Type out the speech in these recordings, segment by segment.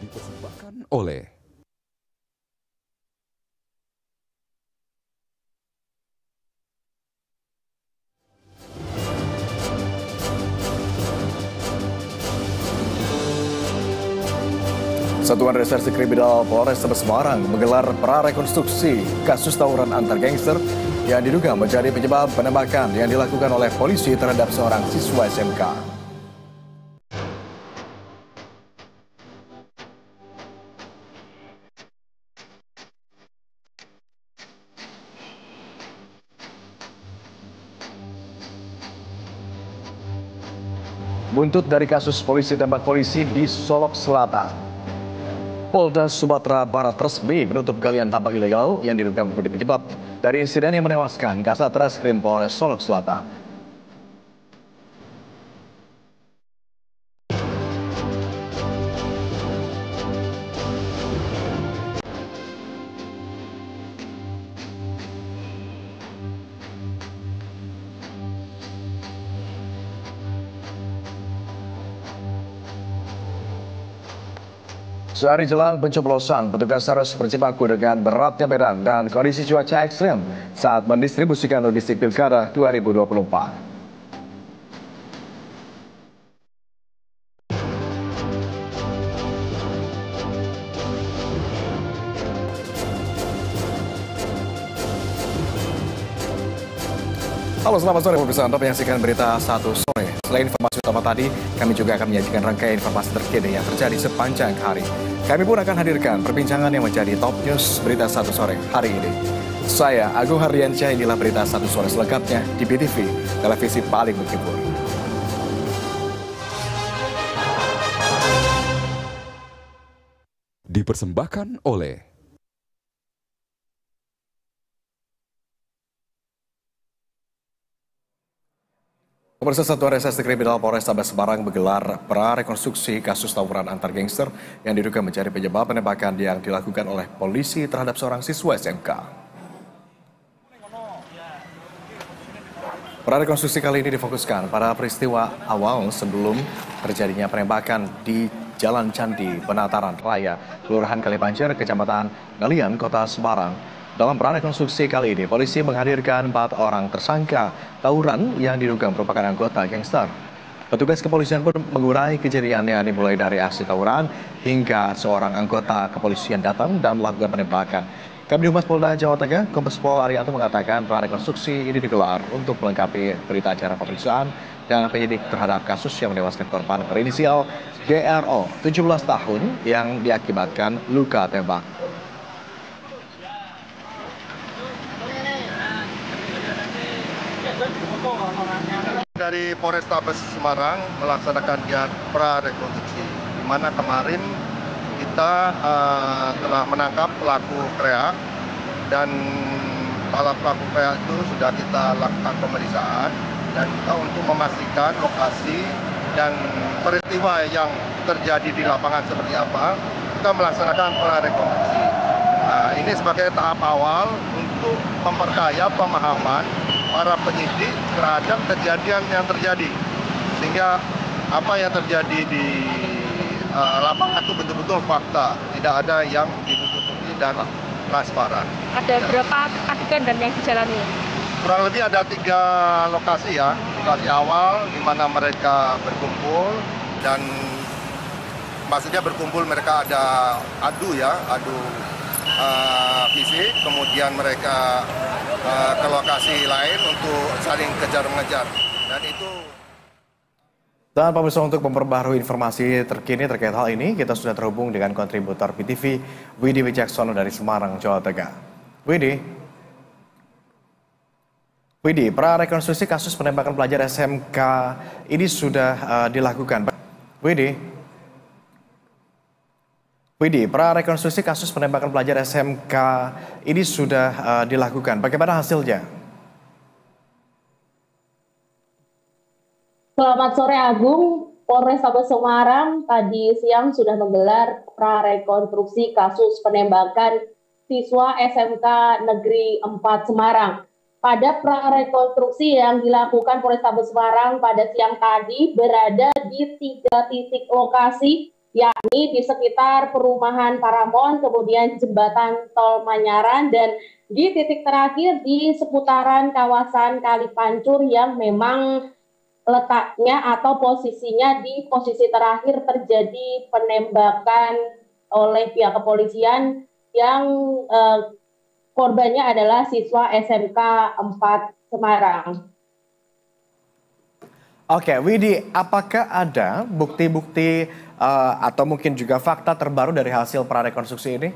Dipersembahkan oleh Satuan Reserse Kriminal Polrestabes Semarang menggelar prarekonstruksi kasus tawuran antar gangster yang diduga menjadi penyebab penembakan yang dilakukan oleh polisi terhadap seorang siswa SMK. Buntut dari kasus polisi tembak polisi di Solok Selatan, Polda Sumatera Barat resmi menutup galian tambang ilegal yang diduga menjadi penyebab dari insiden yang menewaskan Kasat Reskrim Polres Solok Selatan. Sehari jelang pencoblosan, petugas harus berjibaku dengan beratnya medan dan kondisi cuaca ekstrem saat mendistribusikan logistik Pilkada 2024. Halo, selamat sore pemirsa. Anda menyaksikan berita 1 sore. Selain informasi utama tadi, kami juga akan menyajikan rangkaian informasi terkini yang terjadi sepanjang hari. Kami pun akan hadirkan perbincangan yang menjadi top news berita 1 sore hari ini. Saya Agung Hardiansyah, inilah berita 1 sore selengkapnya di BTV, televisi paling menghibur. dipersembahkan oleh Pemirsa, Satuan Reserse Kriminal Polrestabes Semarang menggelar prarekonstruksi kasus tawuran antar gangster yang diduga menjadi penyebab penembakan yang dilakukan oleh polisi terhadap seorang siswa SMK. Prarekonstruksi kali ini difokuskan pada peristiwa awal sebelum terjadinya penembakan di Jalan Candi, Penataran Raya, Kelurahan Kalibanjir, Kecamatan Ngalian, Kota Semarang. Dalam prarekonstruksi kali ini, polisi menghadirkan 4 orang tersangka tawuran yang diduga merupakan anggota gangster. Petugas kepolisian pun mengurai kejadiannya dimulai dari aksi tawuran hingga seorang anggota kepolisian datang dan melakukan penembakan. Kabid Humas Polda Jawa Tengah, Kombes Pol Arianto mengatakan prarekonstruksi ini digelar untuk melengkapi berita acara pemeriksaan dan penyidik terhadap kasus yang menewaskan korban berinisial GRO, 17 tahun, yang diakibatkan luka tembak. Dari Polrestabes Semarang melaksanakan giat prarekonstruksi, di mana kemarin kita telah menangkap pelaku kreak dan para pelaku kreak itu sudah kita lakukan pemeriksaan dan kita untuk memastikan lokasi dan peristiwa yang terjadi di lapangan seperti apa, kita melaksanakan prarekonstruksi. Nah, ini sebagai tahap awal untuk memperkaya pemahaman para penyidik terhadap kejadian yang terjadi, sehingga apa yang terjadi di lapangan itu betul-betul fakta, tidak ada yang ditutupi dan transparan. Ada berapa adegan dan yang dijalani? Kurang lebih ada 3 lokasi ya, lokasi awal di mana mereka berkumpul dan maksudnya berkumpul mereka ada adu fisik, kemudian mereka ke lokasi lain untuk saling kejar-mengejar dan itu. Dan pemirsa, untuk memperbarui informasi terkini terkait hal ini, kita sudah terhubung dengan kontributor BTV Widi Wijaksono dari Semarang, Jawa Tengah. Widi, prarekonstruksi kasus penembakan pelajar SMK ini sudah dilakukan. Widi, prarekonstruksi kasus penembakan pelajar SMK ini sudah dilakukan. Bagaimana hasilnya? Selamat sore Agung. Polrestabes Semarang tadi siang sudah menggelar prarekonstruksi kasus penembakan siswa SMK Negeri 4 Semarang. Pada prarekonstruksi yang dilakukan Polrestabes Semarang pada siang tadi berada di 3 titik lokasi yakni di sekitar perumahan Paramount, kemudian jembatan Tol Manyaran, dan di titik terakhir di seputaran kawasan Kalipancur yang memang letaknya atau posisinya di posisi terakhir terjadi penembakan oleh pihak kepolisian yang korbannya adalah siswa SMK 4 Semarang. Oke, Widi, apakah ada bukti-bukti atau mungkin juga fakta terbaru dari hasil prarekonstruksi ini?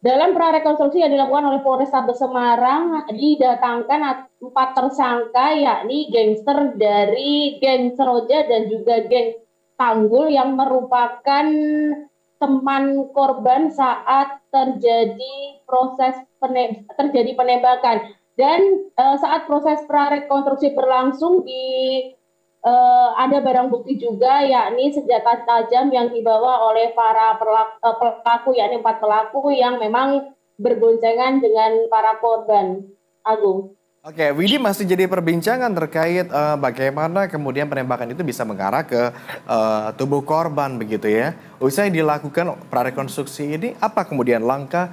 Dalam prarekonstruksi yang dilakukan oleh Polrestabes Semarang, didatangkan 4 tersangka, yakni gangster dari geng Seroja dan juga geng Tanggul yang merupakan teman korban saat terjadi penembakan. Dan saat proses prarekonstruksi berlangsung ada barang bukti juga, yakni senjata tajam yang dibawa oleh para pelaku, yakni 4 pelaku yang memang berboncengan dengan para korban. Agung. Oke, Widi, masih jadi perbincangan terkait bagaimana kemudian penembakan itu bisa mengarah ke tubuh korban begitu ya. Usai dilakukan prarekonstruksi ini, apa kemudian langkah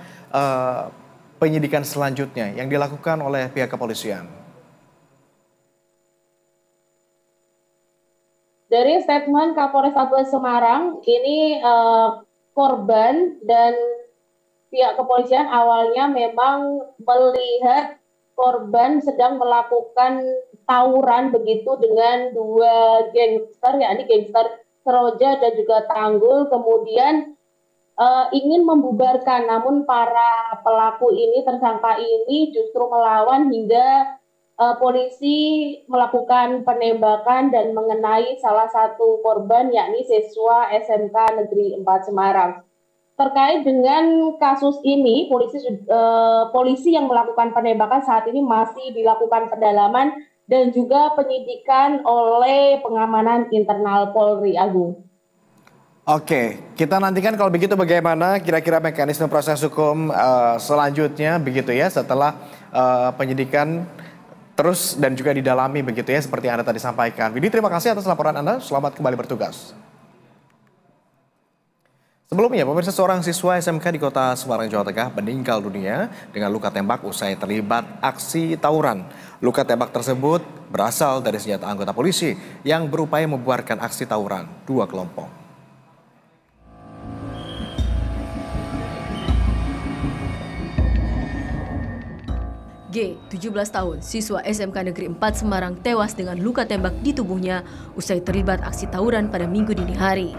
penyidikan selanjutnya yang dilakukan oleh pihak kepolisian? Dari statement Kapolrestabes Semarang, ini korban dan pihak kepolisian awalnya memang melihat korban sedang melakukan tawuran begitu dengan 2 gangster, yakni gangster Seroja dan juga Tanggul, kemudian ingin membubarkan, namun para pelaku ini, tersangka ini justru melawan hingga polisi melakukan penembakan dan mengenai salah satu korban, yakni siswa SMK Negeri 4 Semarang. Terkait dengan kasus ini, polisi yang melakukan penembakan saat ini masih dilakukan pendalaman dan juga penyidikan oleh pengamanan internal Polri. Agung. Oke, kita nantikan kalau begitu bagaimana kira-kira mekanisme proses hukum selanjutnya begitu ya setelah penyidikan terus dan juga didalami begitu ya seperti yang Anda tadi sampaikan. Widi, terima kasih atas laporan Anda. Selamat kembali bertugas. Sebelumnya, pemirsa, seorang siswa SMK di kota Semarang, Jawa Tengah meninggal dunia dengan luka tembak usai terlibat aksi tawuran. Luka tembak tersebut berasal dari senjata anggota polisi yang berupaya membubarkan aksi tawuran 2 kelompok. G, 17 tahun, siswa SMK Negeri 4 Semarang tewas dengan luka tembak di tubuhnya usai terlibat aksi tawuran pada Minggu dini hari.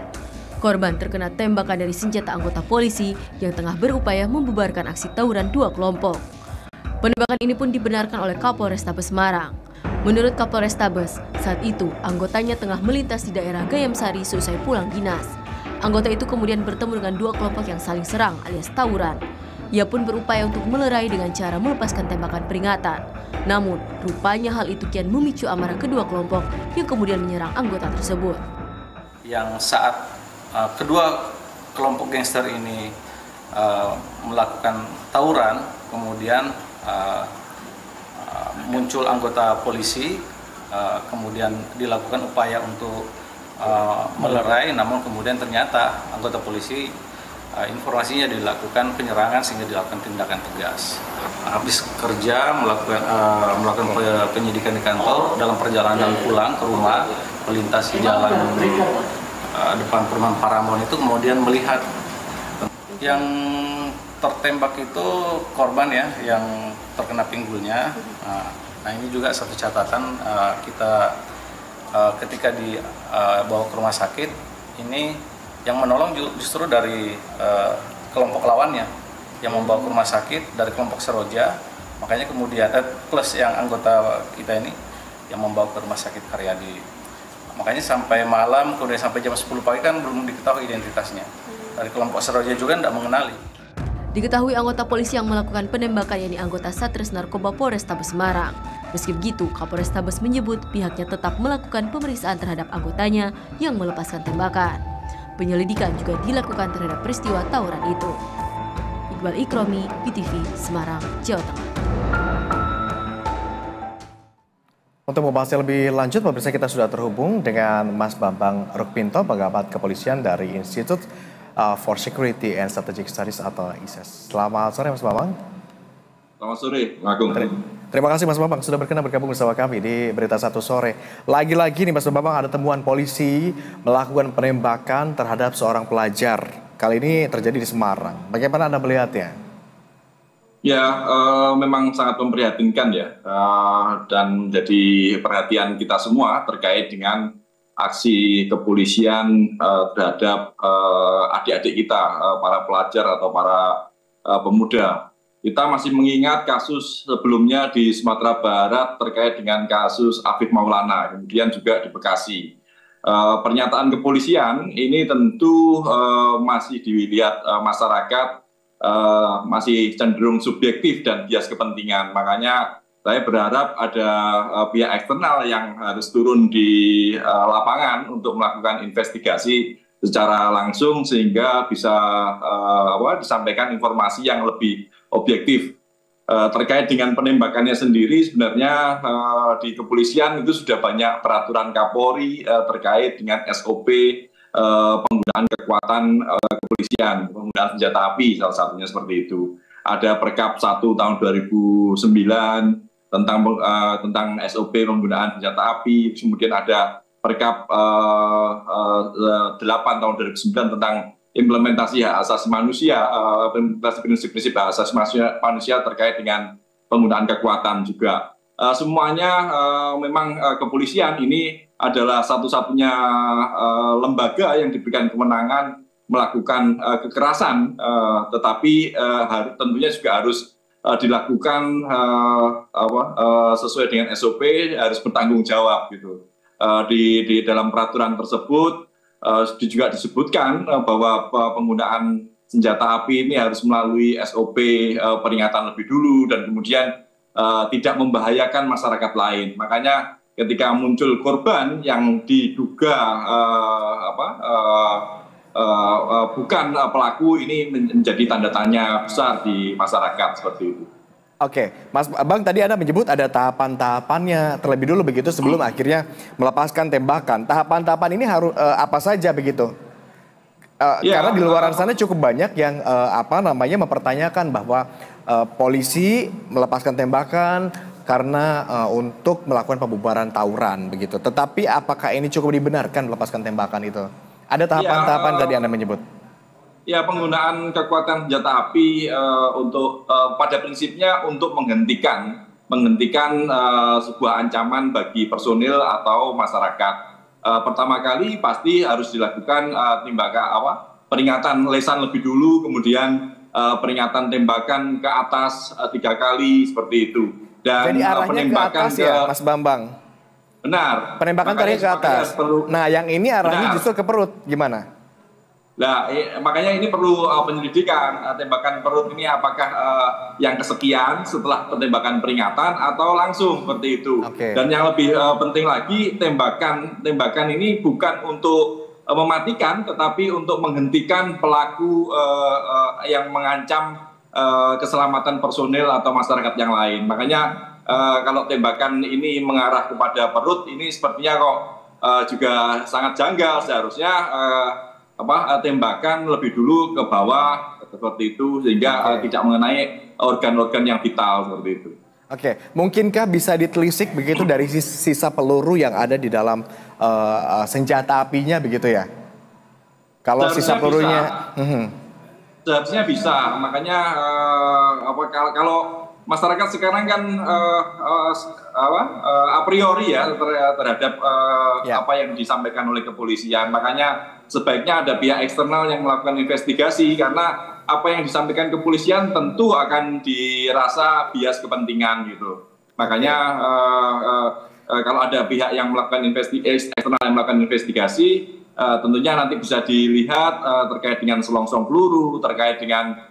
Korban terkena tembakan dari senjata anggota polisi yang tengah berupaya membubarkan aksi tawuran 2 kelompok. Penembakan ini pun dibenarkan oleh Kapolrestabes Semarang. Menurut Kapolrestabes, saat itu anggotanya tengah melintas di daerah Gayamsari seusai pulang dinas. Anggota itu kemudian bertemu dengan 2 kelompok yang saling serang alias tawuran. Ia pun berupaya untuk melerai dengan cara melepaskan tembakan peringatan. Namun, rupanya hal itu kian memicu amarah kedua kelompok yang kemudian menyerang anggota tersebut. Yang saat kedua kelompok gangster ini melakukan tawuran, kemudian muncul anggota polisi, kemudian dilakukan upaya untuk melerai, namun kemudian ternyata anggota polisi informasinya dilakukan penyerangan sehingga dilakukan tindakan tegas. Habis kerja melakukan penyidikan di kantor, dalam perjalanan pulang ke rumah melintas di jalan depan perumahan Paramount itu kemudian melihat yang tertembak itu korban ya, yang terkena pinggulnya. Nah ini juga satu catatan kita ketika dibawa ke rumah sakit ini. Yang menolong justru dari kelompok lawannya yang membawa ke rumah sakit dari kelompok Seroja, makanya kemudian plus yang anggota kita ini yang membawa ke rumah sakit Karyadi. Makanya sampai malam, kemudian sampai jam 10 pagi kan belum diketahui identitasnya. Dari kelompok Seroja juga tidak mengenali. Diketahui anggota polisi yang melakukan penembakan yakni anggota Satres Narkoba Polrestabes Semarang. Meski begitu, Kapolrestabes menyebut pihaknya tetap melakukan pemeriksaan terhadap anggotanya yang melepaskan tembakan. Penyelidikan juga dilakukan terhadap peristiwa tawuran itu. Iqbal Ikromi, BTV, Semarang, Jawa Tengah. Untuk membahasnya lebih lanjut, pemirsa, kita sudah terhubung dengan Mas Bambang Rukminto, pengamat kepolisian dari Institute for Security and Strategic Studies atau ISES. Selamat sore Mas Bambang. Selamat sore, Agung. Terima kasih Mas Bambang sudah berkenan bergabung bersama kami di Berita Satu Sore. Lagi-lagi nih Mas Bambang, ada temuan polisi melakukan penembakan terhadap seorang pelajar. Kali ini terjadi di Semarang. Bagaimana Anda melihatnya? Ya, memang sangat memprihatinkan ya, dan menjadi perhatian kita semua terkait dengan aksi kepolisian terhadap adik-adik kita, para pelajar atau para pemuda. Kita masih mengingat kasus sebelumnya di Sumatera Barat terkait dengan kasus Afif Maulana, kemudian juga di Bekasi. Pernyataan kepolisian ini tentu masih dilihat masyarakat masih cenderung subjektif dan bias kepentingan. Makanya saya berharap ada pihak eksternal yang harus turun di lapangan untuk melakukan investigasi secara langsung sehingga bisa disampaikan informasi yang lebih objektif. Terkait dengan penembakannya sendiri, sebenarnya di kepolisian itu sudah banyak peraturan Kapolri terkait dengan SOP penggunaan kekuatan kepolisian, penggunaan senjata api salah satunya seperti itu. Ada Perkap 1 tahun 2009 tentang SOP penggunaan senjata api, kemudian ada Perkap 8 tahun 2009 tentang implementasi hak asasi manusia, implementasi prinsip-prinsip hak asasi manusia terkait dengan penggunaan kekuatan juga. Semuanya memang kepolisian ini adalah satu-satunya lembaga yang diberikan kewenangan melakukan kekerasan, tetapi tentunya juga harus dilakukan sesuai dengan SOP, harus bertanggung jawab gitu. Di dalam peraturan tersebut juga disebutkan bahwa penggunaan senjata api ini harus melalui SOP peringatan lebih dulu dan kemudian tidak membahayakan masyarakat lain. Makanya ketika muncul korban yang diduga bukan pelaku, ini menjadi tanda tanya besar di masyarakat seperti itu. Oke, Mas Bang, tadi Anda menyebut ada tahapan-tahapannya terlebih dulu begitu sebelum akhirnya melepaskan tembakan. Tahapan-tahapan ini harus apa saja begitu? Karena di luar sana cukup banyak yang mempertanyakan bahwa polisi melepaskan tembakan karena untuk melakukan pembubaran tawuran begitu. Tetapi apakah ini cukup dibenarkan melepaskan tembakan itu? Ada tahapan-tahapan tadi Anda menyebut. Ya, penggunaan kekuatan senjata api untuk pada prinsipnya untuk menghentikan sebuah ancaman bagi personil atau masyarakat. Pertama kali pasti harus dilakukan peringatan lesan lebih dulu, kemudian peringatan tembakan ke atas 3 kali seperti itu. Dan jadi arahnya ke atas ya, Mas Bambang? Benar. Penembakan tadi ke atas. Nah, yang ini arahnya justru ke perut, gimana? Nah, makanya ini perlu penyelidikan tembakan perut ini apakah yang kesekian setelah penembakan peringatan atau langsung seperti itu. Dan yang lebih penting lagi, tembakan ini bukan untuk mematikan, tetapi untuk menghentikan pelaku yang mengancam keselamatan personil atau masyarakat yang lain. Makanya kalau tembakan ini mengarah kepada perut, ini sepertinya kok juga sangat janggal. Seharusnya tembakan lebih dulu ke bawah seperti itu sehingga tidak mengenai organ-organ yang vital seperti itu. Oke, mungkinkah bisa ditelisik begitu dari sisa peluru yang ada di dalam senjata apinya begitu ya? Kalau sisa pelurunya, seharusnya bisa. Makanya kalau masyarakat sekarang kan a priori ya terhadap apa yang disampaikan oleh kepolisian. Makanya sebaiknya ada pihak eksternal yang melakukan investigasi karena apa yang disampaikan kepolisian tentu akan dirasa bias kepentingan gitu. Makanya kalau ada pihak yang melakukan eksternal yang melakukan investigasi, tentunya nanti bisa dilihat terkait dengan selongsong peluru, terkait dengan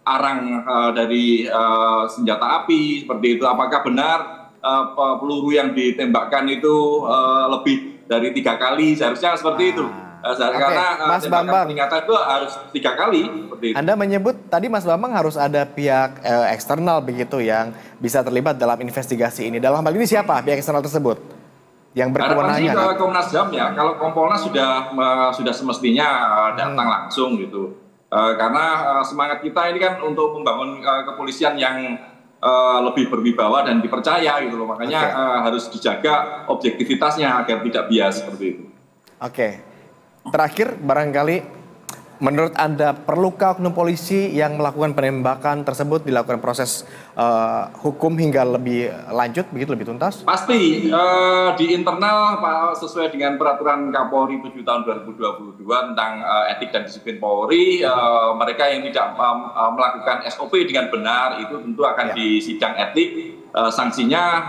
arang dari senjata api seperti itu. Apakah benar peluru yang ditembakkan itu lebih dari 3 kali? Seharusnya seperti itu. Karena Mas tembakan Bambang, peringatan itu harus 3 kali seperti itu. Anda menyebut tadi Mas Bambang harus ada pihak eksternal begitu yang bisa terlibat dalam investigasi ini. Dalam hal ini siapa pihak eksternal tersebut yang Harapan sih berkewenangan? ke Komnas HAM ya, kalau Kompolnas sudah semestinya datang langsung gitu. Karena semangat kita ini kan untuk membangun kepolisian yang lebih berwibawa dan dipercaya gitu loh. Makanya harus dijaga objektivitasnya agar tidak bias seperti itu. Oke. Terakhir, barangkali menurut Anda perlukah oknum polisi yang melakukan penembakan tersebut dilakukan proses hukum hingga lebih lanjut, begitu lebih tuntas? Pasti di internal sesuai dengan peraturan Kapolri 7 tahun 2022 tentang etik dan disiplin Polri, mereka yang tidak melakukan SOP dengan benar itu tentu akan disidang etik. Sanksinya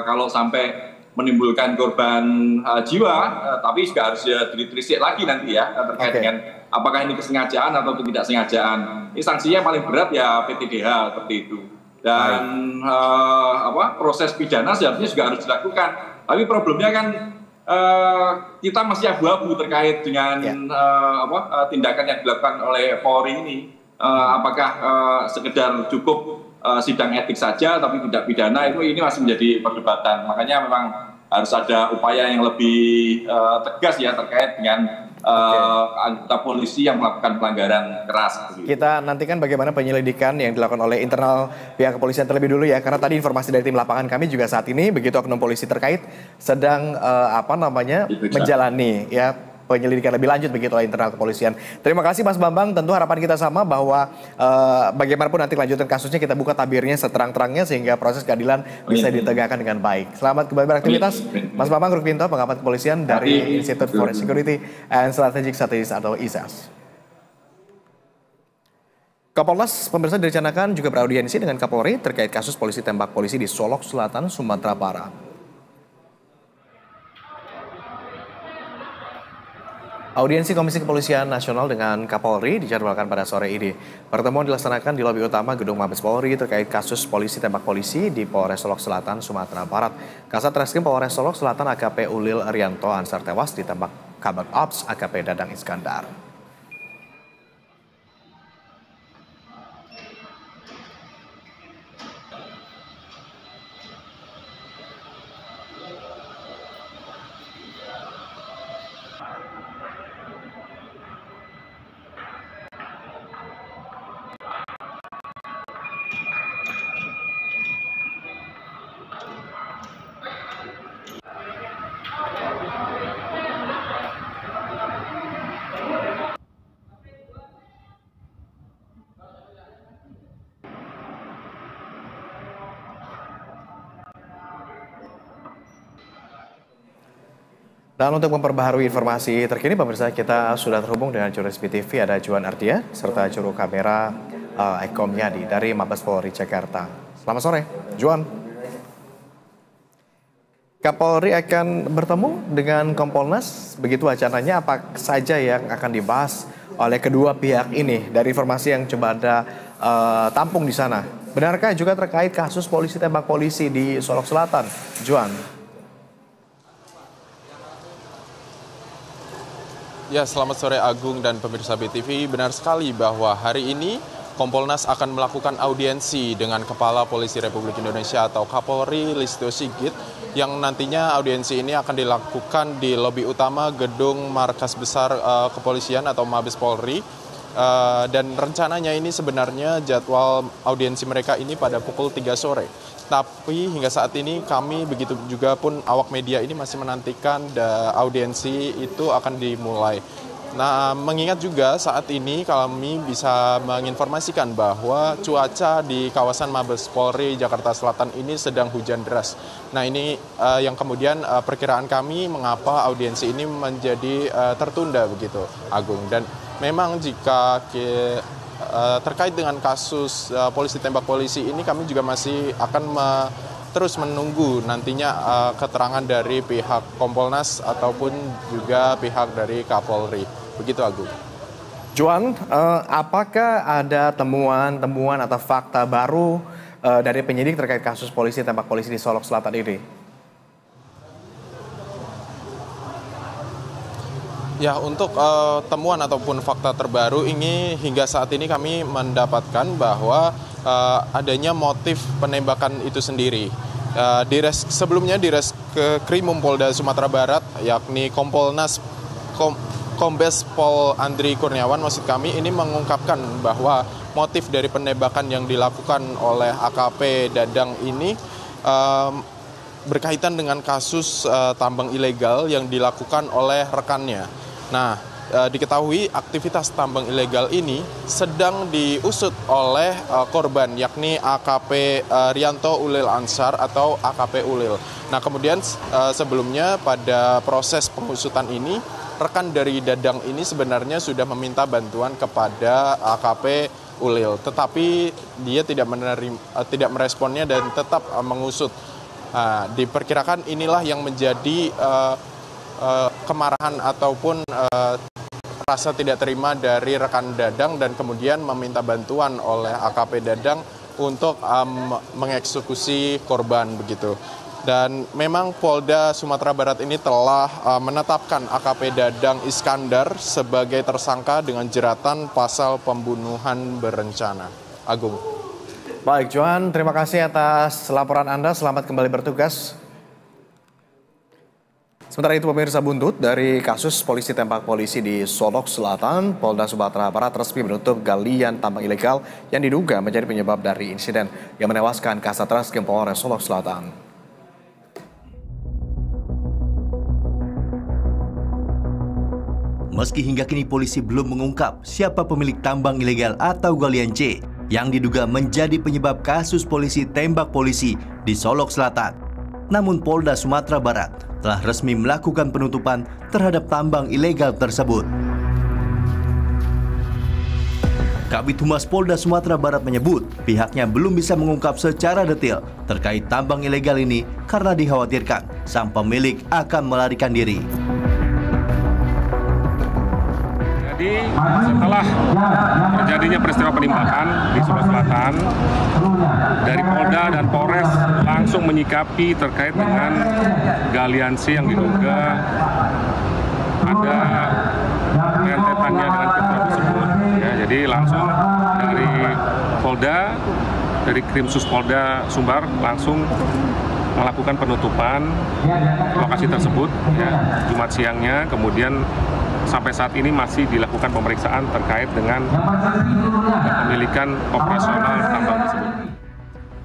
kalau sampai menimbulkan korban jiwa, tapi juga harus ditelisik lagi nanti ya terkait dengan apakah ini kesengajaan atau ketidaksengajaan. Ini sanksinya paling berat ya PTDH seperti itu. Dan proses pidana seharusnya juga harus dilakukan. Tapi problemnya kan kita masih abu-abu terkait dengan tindakan yang dilakukan oleh Polri ini. Apakah sekedar cukup sidang etik saja tapi tidak pidana, ini masih menjadi perdebatan. Makanya memang harus ada upaya yang lebih tegas ya terkait dengan anggota polisi yang melakukan pelanggaran keras. Kita nantikan bagaimana penyelidikan yang dilakukan oleh internal pihak kepolisian terlebih dulu ya, karena tadi informasi dari tim lapangan kami juga saat ini begitu oknum polisi terkait sedang menjalani ya penyelidikan lebih lanjut begitu oleh internal kepolisian. Terima kasih Mas Bambang, tentu harapan kita sama bahwa bagaimanapun nanti kelanjutan kasusnya kita buka tabirnya seterang-terangnya sehingga proses keadilan bisa ditegakkan dengan baik. Selamat kembali beraktivitas. Mas Bambang Rukminto, pengamat kepolisian dari Institute for Security and Strategic Studies atau ISAS. Kapolres pemirsa direncanakan juga beraudiensi dengan Kapolri terkait kasus polisi tembak polisi di Solok Selatan, Sumatera Barat. Audiensi Komisi Kepolisian Nasional dengan Kapolri dijadwalkan pada sore ini. Pertemuan dilaksanakan di lobi utama Gedung Mabes Polri terkait kasus polisi tembak polisi di Polres Solok Selatan, Sumatera Barat. Kasat Reskrim Polres Solok Selatan AKP Ulil Rianto Ansar tewas ditembak Kabak Ops AKP Dadang Iskandar. Dan untuk memperbaharui informasi terkini, pemirsa, kita sudah terhubung dengan juru SPTV, ada Juan Ardia, serta juru kamera Eko Miadi dari Mabes Polri Jakarta. Selamat sore, Juan. Kapolri akan bertemu dengan Kompolnas, begitu wacananya, apa saja yang akan dibahas oleh kedua pihak ini dari informasi yang coba Anda tampung di sana. Benarkah juga terkait kasus polisi tembak polisi di Solok Selatan, Juan? Ya, selamat sore Agung dan pemirsa BTV. Benar sekali bahwa hari ini Kompolnas akan melakukan audiensi dengan Kepala Polisi Republik Indonesia atau Kapolri Listio Sigit, yang nantinya audiensi ini akan dilakukan di lobi utama Gedung Markas Besar Kepolisian atau Mabes Polri. Dan rencananya ini sebenarnya jadwal audiensi mereka ini pada pukul 3 sore. Tapi hingga saat ini kami begitu juga pun awak media ini masih menantikan audiensi itu akan dimulai. Nah, mengingat juga saat ini kami bisa menginformasikan bahwa cuaca di kawasan Mabes Polri Jakarta Selatan ini sedang hujan deras. Nah, ini yang kemudian perkiraan kami mengapa audiensi ini menjadi tertunda begitu, Agung. Dan memang jika terkait dengan kasus polisi tembak polisi ini, kami juga masih akan terus menunggu nantinya keterangan dari pihak Kompolnas ataupun juga pihak dari Kapolri. Begitu, Agung. Juan, apakah ada temuan atau fakta baru dari penyidik terkait kasus polisi tembak polisi di Solok Selatan ini? Ya, untuk temuan ataupun fakta terbaru ini hingga saat ini kami mendapatkan bahwa adanya motif penembakan itu sendiri. Sebelumnya di Reskrimum Polda Sumatera Barat, yakni Kompolnas Kombes Pol Andri Kurniawan, maksud kami, ini mengungkapkan bahwa motif dari penembakan yang dilakukan oleh AKP Dadang ini berkaitan dengan kasus tambang ilegal yang dilakukan oleh rekannya. Nah, diketahui aktivitas tambang ilegal ini sedang diusut oleh korban, yakni AKP Rianto Ulil Ansar atau AKP Ulil. Nah, kemudian sebelumnya pada proses pengusutan ini, rekan dari Dadang ini sebenarnya sudah meminta bantuan kepada AKP Ulil, tetapi dia tidak meresponnya dan tetap mengusut. Nah, diperkirakan inilah yang menjadi kemarahan ataupun rasa tidak terima dari rekan Dadang dan kemudian meminta bantuan oleh AKP Dadang untuk mengeksekusi korban begitu. Dan memang Polda Sumatera Barat ini telah menetapkan AKP Dadang Iskandar sebagai tersangka dengan jeratan pasal pembunuhan berencana. Agung. Baik, Johan, terima kasih atas laporan Anda. Selamat kembali bertugas. Sementara itu, pemirsa, buntut dari kasus polisi tembak polisi di Solok Selatan, Polda Sumatera Barat resmi menutup galian tambang ilegal yang diduga menjadi penyebab dari insiden yang menewaskan Kasat Reskrim Polres Solok Selatan. Meski hingga kini polisi belum mengungkap siapa pemilik tambang ilegal atau galian C yang diduga menjadi penyebab kasus polisi tembak polisi di Solok Selatan, namun Polda Sumatera Barat telah resmi melakukan penutupan terhadap tambang ilegal tersebut. Kabid Humas Polda Sumatera Barat menyebut pihaknya belum bisa mengungkap secara detail terkait tambang ilegal ini karena dikhawatirkan sang pemilik akan melarikan diri. Jadi setelah terjadinya peristiwa penembakan di Solok Selatan, dari Polda dan Polres langsung menyikapi terkait dengan galian C yang diduga ada rentetannya dengan peristiwa tersebut. Ya, jadi langsung dari Polda, dari Krimsus Polda Sumbar langsung melakukan penutupan lokasi tersebut ya, Jumat siangnya, kemudian sampai saat ini masih dilakukan pemeriksaan terkait dengan kepemilikan operasional tambang tersebut.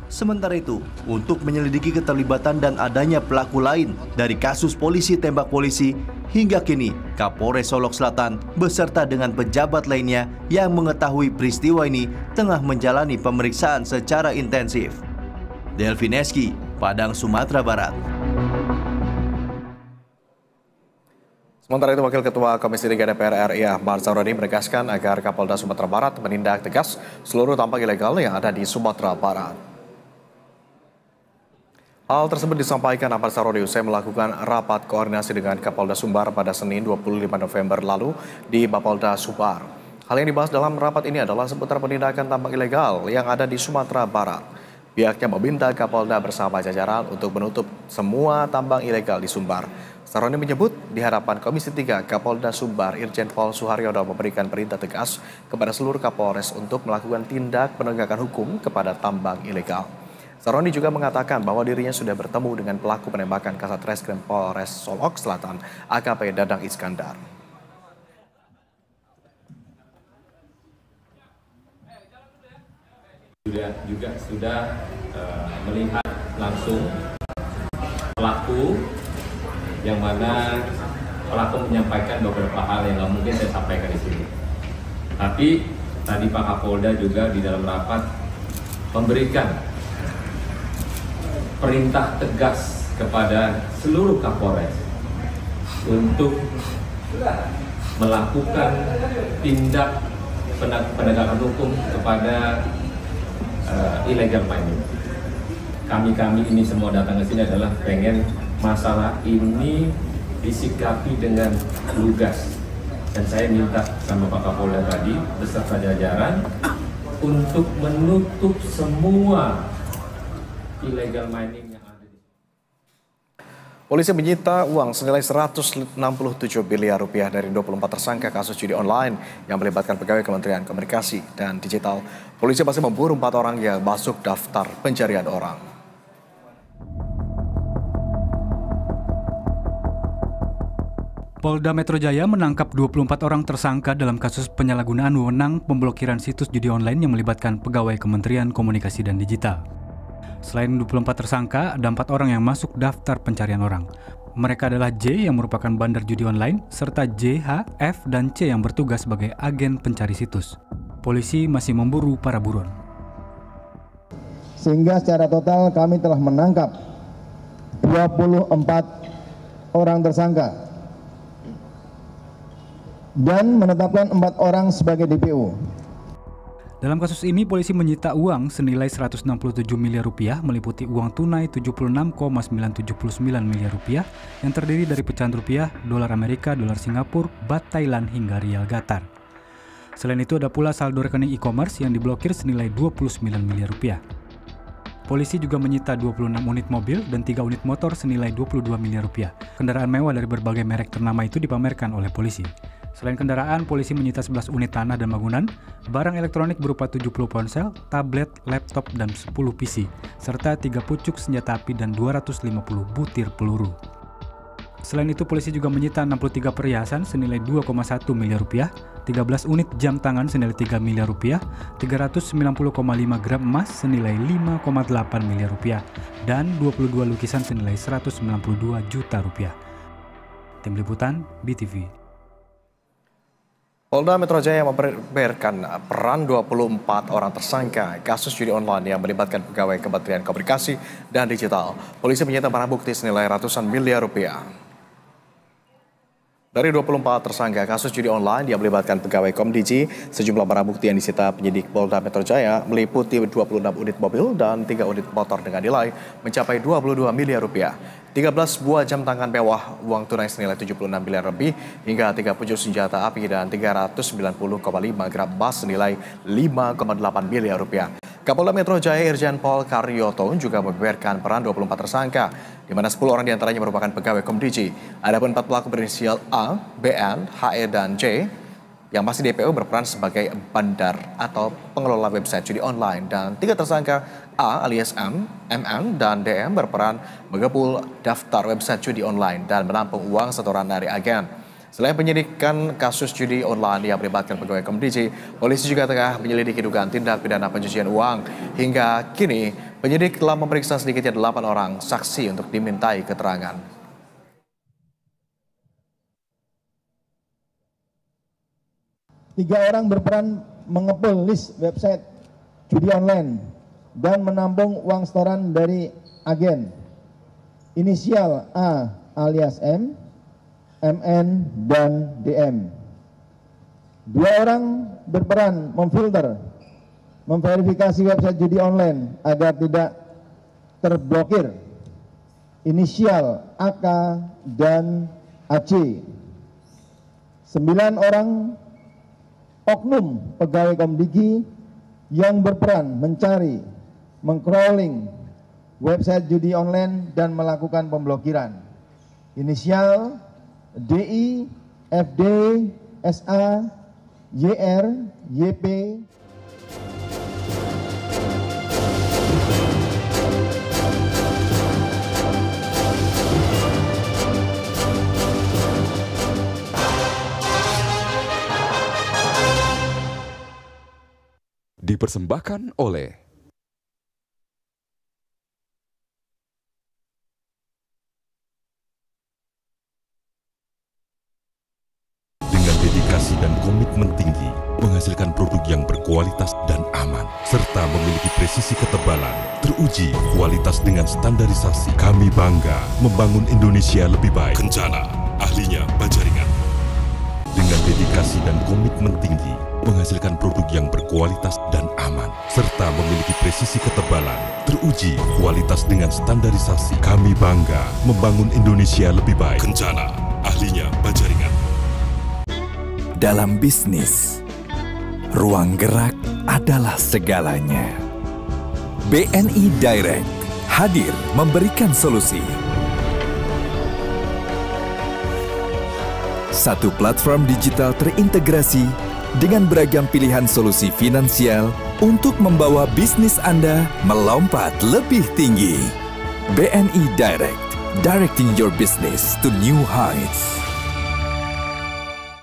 Sementara itu, untuk menyelidiki keterlibatan dan adanya pelaku lain dari kasus polisi tembak polisi, hingga kini Kapolres Solok Selatan beserta dengan pejabat lainnya yang mengetahui peristiwa ini tengah menjalani pemeriksaan secara intensif. Delvin Eski, Padang, Sumatera Barat. Sementara itu, Wakil Ketua Komisi 3 DPR RI Ahmad Saroni menegaskan agar Kapolda Sumatera Barat menindak tegas seluruh tambang ilegal yang ada di Sumatera Barat. Hal tersebut disampaikan Ahmad Saroni usai melakukan rapat koordinasi dengan Kapolda Sumbar pada Senin 25 November lalu di Mapolda Sumbar. Hal yang dibahas dalam rapat ini adalah seputar penindakan tambang ilegal yang ada di Sumatera Barat. Pihaknya meminta Kapolda bersama jajaran untuk menutup semua tambang ilegal di Sumbar. Saroni menyebut di hadapan Komisi 3 Kapolda Sumbar Irjen Pol Suharyono memberikan perintah tegas kepada seluruh Kapolres untuk melakukan tindak penegakan hukum kepada tambang ilegal. Saroni juga mengatakan bahwa dirinya sudah bertemu dengan pelaku penembakan Kasat Reskrim Polres Solok Selatan AKP Dadang Iskandar. Sudah melihat langsung pelaku, yang mana pelaku menyampaikan beberapa hal yang nggak mungkin saya sampaikan di sini. Tapi tadi Pak Kapolda juga di dalam rapat memberikan perintah tegas kepada seluruh Kapolres untuk melakukan tindak penegakan hukum kepada illegal mining. Kami ini semua datang ke sini adalah pengen masalah ini disikapi dengan lugas, dan saya minta sama Pak Kapolda tadi beserta jajaran untuk menutup semua illegal mining yang ada di sini. Polisi menyita uang senilai 167 miliar rupiah dari 24 tersangka kasus judi online yang melibatkan pegawai Kementerian Komunikasi dan Digital. Polisi masih memburu 4 orang yang masuk daftar pencarian orang. Polda Metro Jaya menangkap 24 orang tersangka dalam kasus penyalahgunaan wewenang pemblokiran situs judi online yang melibatkan pegawai Kementerian Komunikasi dan Digital. Selain 24 tersangka, ada 4 orang yang masuk daftar pencarian orang. Mereka adalah J yang merupakan bandar judi online, serta J, H, F, dan C yang bertugas sebagai agen pencari situs. Polisi masih memburu para buron. Sehingga secara total kami telah menangkap 24 orang tersangka dan menetapkan 4 orang sebagai DPO. Dalam kasus ini, polisi menyita uang senilai 167 miliar rupiah meliputi uang tunai 76,979 miliar rupiah yang terdiri dari pecahan rupiah, dolar Amerika, dolar Singapura, bat Thailand hingga rial Qatar. Selain itu ada pula saldo rekening e-commerce yang diblokir senilai 29 miliar rupiah. Polisi juga menyita 26 unit mobil dan 3 unit motor senilai 22 miliar rupiah. Kendaraan mewah dari berbagai merek ternama itu dipamerkan oleh polisi. Selain kendaraan, polisi menyita 11 unit tanah dan bangunan, barang elektronik berupa 70 ponsel, tablet, laptop, dan 10 PC, serta 3 pucuk senjata api dan 250 butir peluru. Selain itu, polisi juga menyita 63 perhiasan senilai 2,1 miliar rupiah, 13 unit jam tangan senilai 3 miliar rupiah, 390,5 gram emas senilai 5,8 miliar rupiah, dan 22 lukisan senilai 192 juta rupiah. Tim Liputan, BTV. Polda Metro Jaya membeberkan peran 24 orang tersangka kasus judi online yang melibatkan pegawai Kementerian Komunikasi dan Digital. Polisi menyita barang bukti senilai ratusan miliar rupiah. Dari 24 tersangka kasus judi online yang melibatkan pegawai Komdigi, sejumlah barang bukti yang disita penyidik Polda Metro Jaya meliputi 26 unit mobil dan 3 unit motor dengan nilai mencapai 22 miliar rupiah. 13 buah jam tangan mewah, uang tunai senilai 76 miliar lebih, hingga 3 pucuk senjata api dan 390,5 gram emas senilai 5,8 miliar rupiah. Kapolda Metro Jaya Irjen Pol Karyoto juga membeberkan peran 24 tersangka, di mana 10 orang diantaranya merupakan pegawai Komdigi. Adapun 4 pelaku berinisial A, BN, HE, dan J yang masih DPO berperan sebagai bandar atau pengelola website judi online, dan 3 tersangka A alias M, MN, dan DM berperan mengepul daftar website judi online dan menampung uang setoran dari agen. Selain penyidikan kasus judi online yang melibatkan pegawai Komdigi, polisi juga tengah menyelidiki dugaan tindak pidana pencucian uang. Hingga kini, penyidik telah memeriksa sedikitnya 8 orang saksi untuk dimintai keterangan. Tiga orang berperan mengepul list website judi online dan menampung uang setoran dari agen. Inisial A alias M, MN, dan DM. 2 orang berperan memfilter, memverifikasi website judi online agar tidak terblokir. Inisial AK dan AC. 9 orang oknum pegawai Komdigi yang berperan mencari, mengcrawling website judi online dan melakukan pemblokiran. Inisial DI, FD, SA, YR, YP. Dipersembahkan oleh dedikasi dan komitmen tinggi, menghasilkan produk yang berkualitas dan aman, serta memiliki presisi ketebalan, teruji kualitas dengan standarisasi. Kami bangga membangun Indonesia lebih baik. Kencana, ahlinya Bajaringan. Dengan dedikasi dan komitmen tinggi, menghasilkan produk yang berkualitas dan aman, serta memiliki presisi ketebalan, teruji kualitas dengan standarisasi. Kami bangga membangun Indonesia lebih baik. Kencana, ahlinya Bajaringan. Dalam bisnis, ruang gerak adalah segalanya. BNI Direct hadir memberikan solusi. Satu platform digital terintegrasi dengan beragam pilihan solusi finansial untuk membawa bisnis Anda melompat lebih tinggi. BNI Direct, directing your business to new heights.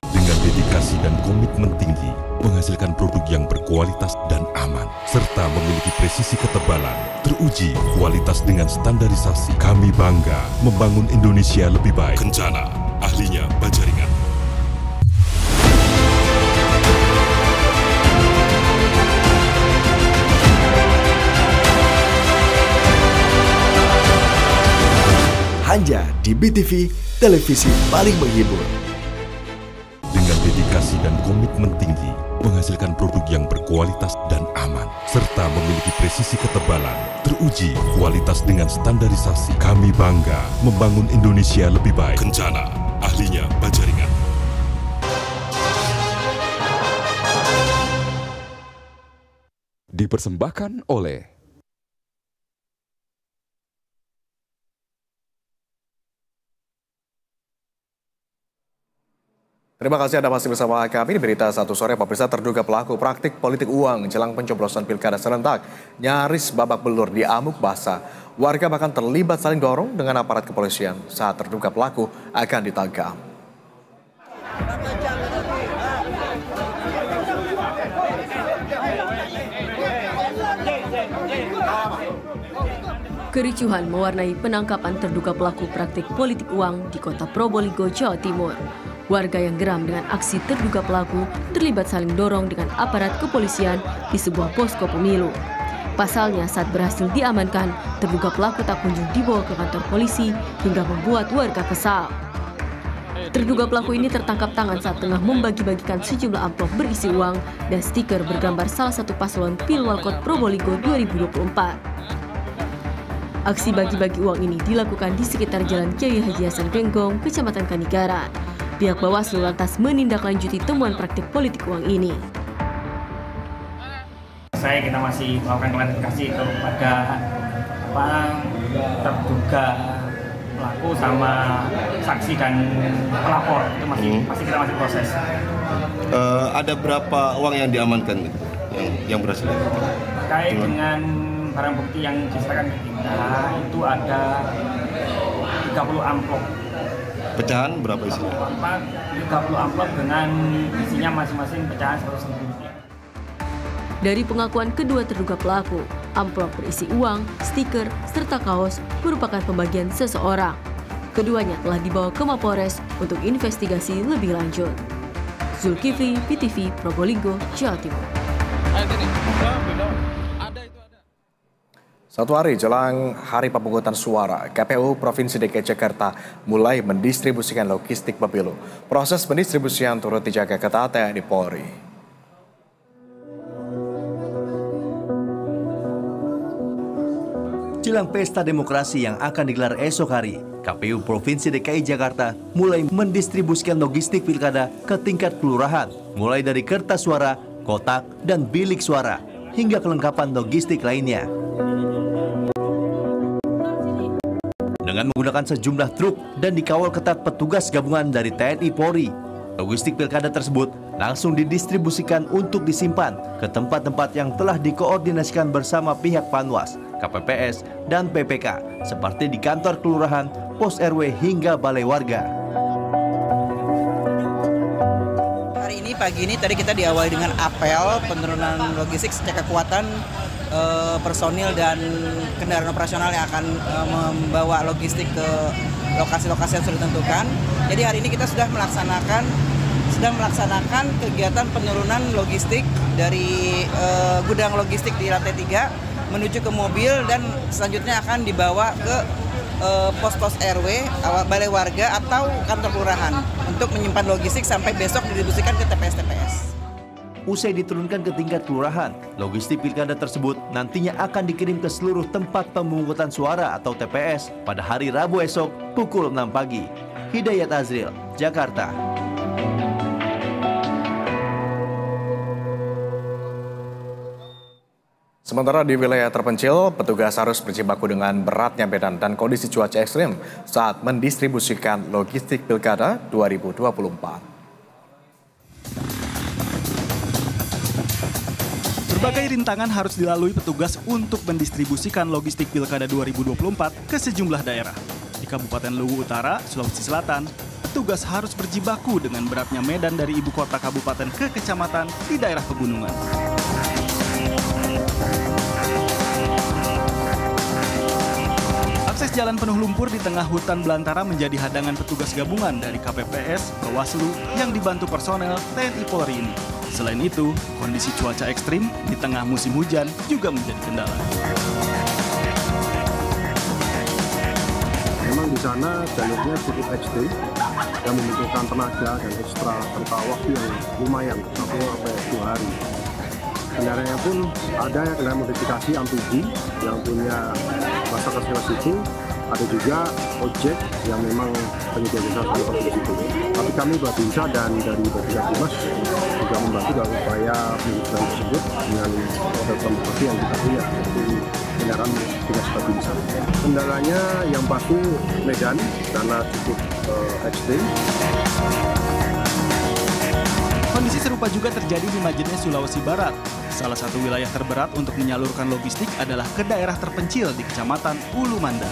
Dengan dedikasi dan komitmen tinggi, menghasilkan produk yang berkualitas dan aman, serta memiliki presisi ketebalan, teruji kualitas dengan standarisasi. Kami bangga membangun Indonesia lebih baik. Kencana, ahlinya Bajaringan. Hanya di BTV, televisi paling menghibur. Dengan dedikasi dan komitmen tinggi, menghasilkan produk yang berkualitas dan aman, serta memiliki presisi ketebalan, teruji kualitas dengan standarisasi. Kami bangga membangun Indonesia lebih baik. Kencana, ahlinya Bajaringan. Dipersembahkan oleh Terima kasih Anda masih bersama kami di Berita Satu Sore. Pemirsa, terduga pelaku praktik politik uang jelang pencoblosan pilkada serentak nyaris babak belur di amuk basah. Warga bahkan terlibat saling dorong dengan aparat kepolisian saat terduga pelaku akan ditangkap. Kericuhan mewarnai penangkapan terduga pelaku praktik politik uang di kota Probolinggo, Jawa Timur. Warga yang geram dengan aksi terduga pelaku terlibat saling dorong dengan aparat kepolisian di sebuah posko pemilu. Pasalnya, saat berhasil diamankan, terduga pelaku tak kunjung dibawa ke kantor polisi hingga membuat warga kesal. Terduga pelaku ini tertangkap tangan saat tengah membagi-bagikan sejumlah amplop berisi uang dan stiker bergambar salah satu paslon Pilwalkot Probolinggo 2024. Aksi bagi-bagi uang ini dilakukan di sekitar Jalan Kiai Haji Hasan Genggong, Kecamatan Kanigaran. Pihak Bawaslu lantas menindaklanjuti temuan praktik politik uang ini. Kita masih melakukan klarifikasi kepada terduga pelaku sama saksi dan pelapor. Itu masih kita masih proses. Ada berapa uang yang diamankan yang berhasil? Terkait dengan barang bukti yang diserahkan ke kita, itu ada 30 amplop. Pecahan berapa isinya? 30 amplop dengan isinya masing-masing pecahan 100.000 rupiah. Dari pengakuan kedua terduga pelaku, amplop berisi uang, stiker, serta kaos merupakan pembagian seseorang. Keduanya telah dibawa ke Mapolres untuk investigasi lebih lanjut. Zulkifli, BTV, Probolinggo, Jawa Timur. Satu hari jelang hari pemungutan suara, KPU Provinsi DKI Jakarta mulai mendistribusikan logistik pemilu. Proses pendistribusian turut dijaga ketat TNI Polri. Jelang pesta demokrasi yang akan digelar esok hari, KPU Provinsi DKI Jakarta mulai mendistribusikan logistik pilkada ke tingkat kelurahan, mulai dari kertas suara, kotak, dan bilik suara, hingga kelengkapan logistik lainnya. Dengan menggunakan sejumlah truk dan dikawal ketat petugas gabungan dari TNI Polri, logistik pilkada tersebut langsung didistribusikan untuk disimpan ke tempat-tempat yang telah dikoordinasikan bersama pihak Panwas, KPPS, dan PPK, seperti di kantor kelurahan, pos RW, hingga balai warga. Hari ini, pagi ini, tadi kita diawali dengan apel penurunan logistik secara kekuatan personil dan kendaraan operasional yang akan membawa logistik ke lokasi-lokasi yang sudah ditentukan. Jadi hari ini kita sedang melaksanakan kegiatan penurunan logistik dari gudang logistik di lantai 3 menuju ke mobil dan selanjutnya akan dibawa ke pos-pos RW, balai warga atau kantor kelurahan untuk menyimpan logistik sampai besok didistribusikan ke TPS-TPS. Usai diturunkan ke tingkat kelurahan, logistik pilkada tersebut nantinya akan dikirim ke seluruh tempat pemungutan suara atau TPS pada hari Rabu esok pukul 6 pagi. Hidayat Azril, Jakarta. Sementara di wilayah terpencil, petugas harus berjibaku dengan beratnya medan dan kondisi cuaca ekstrim saat mendistribusikan logistik Pilkada 2024. Berbagai rintangan harus dilalui petugas untuk mendistribusikan logistik Pilkada 2024 ke sejumlah daerah. Di Kabupaten Luwu Utara, Sulawesi Selatan, petugas harus berjibaku dengan beratnya medan dari ibu kota kabupaten ke kecamatan di daerah pegunungan. Akses jalan penuh lumpur di tengah hutan belantara menjadi hadangan petugas gabungan dari KPPS, Bawaslu yang dibantu personel TNI Polri ini. Selain itu, kondisi cuaca ekstrim di tengah musim hujan juga menjadi kendala. Memang di sana jalurnya cukup ekstrim dan membutuhkan tenaga dan ekstra serta waktu yang lumayan 1-2 hari. Kendaraannya pun ada kendaraan modifikasi amfibi yang punya masa kelas itu, ada juga ojek yang memang penyedia jasa transportasi itu. Tapi kami Babinsa dan dari Babinsa Dimas juga membantu dalam upaya penyedia tersebut dengan model transportasi yang kita punya, yaitu kendaraan dinas Babinsa. Kendalanya yang pasti medan karena cukup ekstrim. Kondisi serupa juga terjadi di Majene, Sulawesi Barat. Salah satu wilayah terberat untuk menyalurkan logistik adalah ke daerah terpencil di Kecamatan Ulu Manda.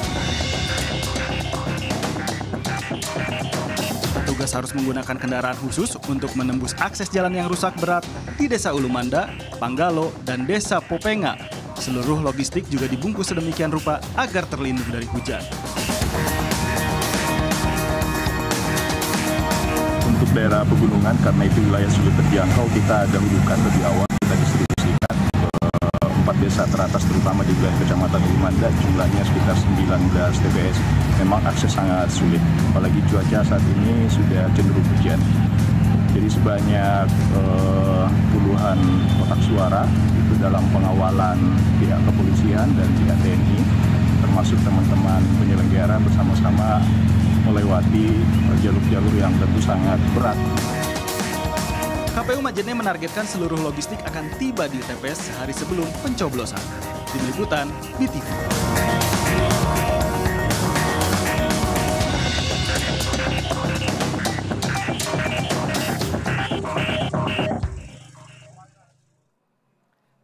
Petugas harus menggunakan kendaraan khusus untuk menembus akses jalan yang rusak berat di Desa Ulu Manda, Panggalo, dan Desa Popenga. Seluruh logistik juga dibungkus sedemikian rupa agar terlindung dari hujan. Untuk daerah pegunungan, karena itu wilayah sulit terjangkau, kita dahulukan lebih awal, kita distribusikan ke 4 desa teratas, terutama di wilayah Kecamatan Ulu Manda, jumlahnya sekitar 19 TPS. Memang akses sangat sulit, apalagi cuaca saat ini sudah cenderung hujan. Jadi sebanyak puluhan kotak suara itu dalam pengawalan pihak kepolisian dan pihak TNI, termasuk teman-teman penyelenggara bersama-sama melewati jalur-jalur yang tentu sangat berat. KPU Majene menargetkan seluruh logistik akan tiba di TPS sehari sebelum pencoblosan. Tim Liputan, BTV.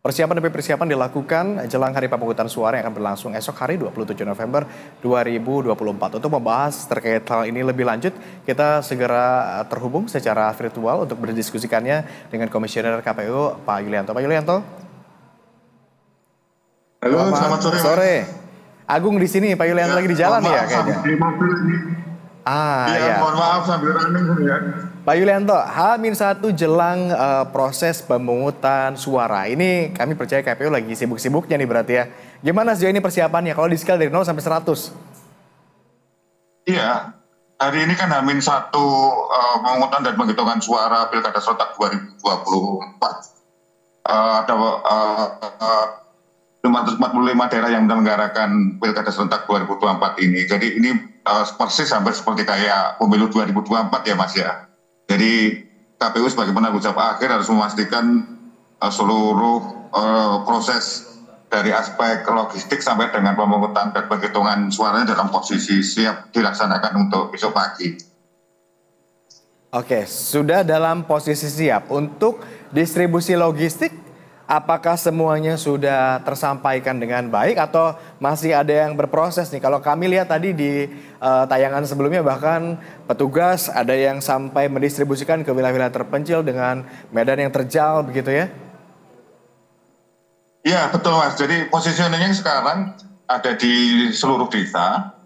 Persiapan demi persiapan dilakukan jelang hari pemungutan suara yang akan berlangsung esok hari 27 November 2024. Untuk membahas terkait hal ini lebih lanjut, kita segera terhubung secara virtual untuk berdiskusikannya dengan Komisioner KPU Pak Yulianto. Pak Yulianto. Halo, selamat sore. Sore. Agung di sini, Pak Yulianto lagi di jalan ya kayaknya. Di mobil ini. Ya. Mohon maaf sambil running ya. Pak Yulianto, H-1 jelang proses pemungutan suara. Ini kami percaya KPU lagi sibuk-sibuknya nih berarti ya. Gimana sejauh ini persiapannya kalau di skala dari 0 sampai 100? Iya, hari ini kan H-1 pemungutan dan penghitungan suara Pilkada Serentak 2024. Ada 545 daerah yang menyelenggarakan Pilkada Serentak 2024 ini. Jadi ini persis hampir seperti kayak pemilu 2024 ya Mas ya. Jadi KPU sebagai penanggung jawab akhir harus memastikan seluruh proses dari aspek logistik sampai dengan pemungutan dan penghitungan suaranya dalam posisi siap dilaksanakan untuk besok pagi. Oke, sudah dalam posisi siap. Untuk distribusi logistik, apakah semuanya sudah tersampaikan dengan baik atau masih ada yang berproses nih? Kalau kami lihat tadi di tayangan sebelumnya bahkan petugas ada yang sampai mendistribusikan ke wilayah-wilayah terpencil dengan medan yang terjal begitu ya? Iya betul Mas, jadi positioningnya sekarang ada di seluruh desa,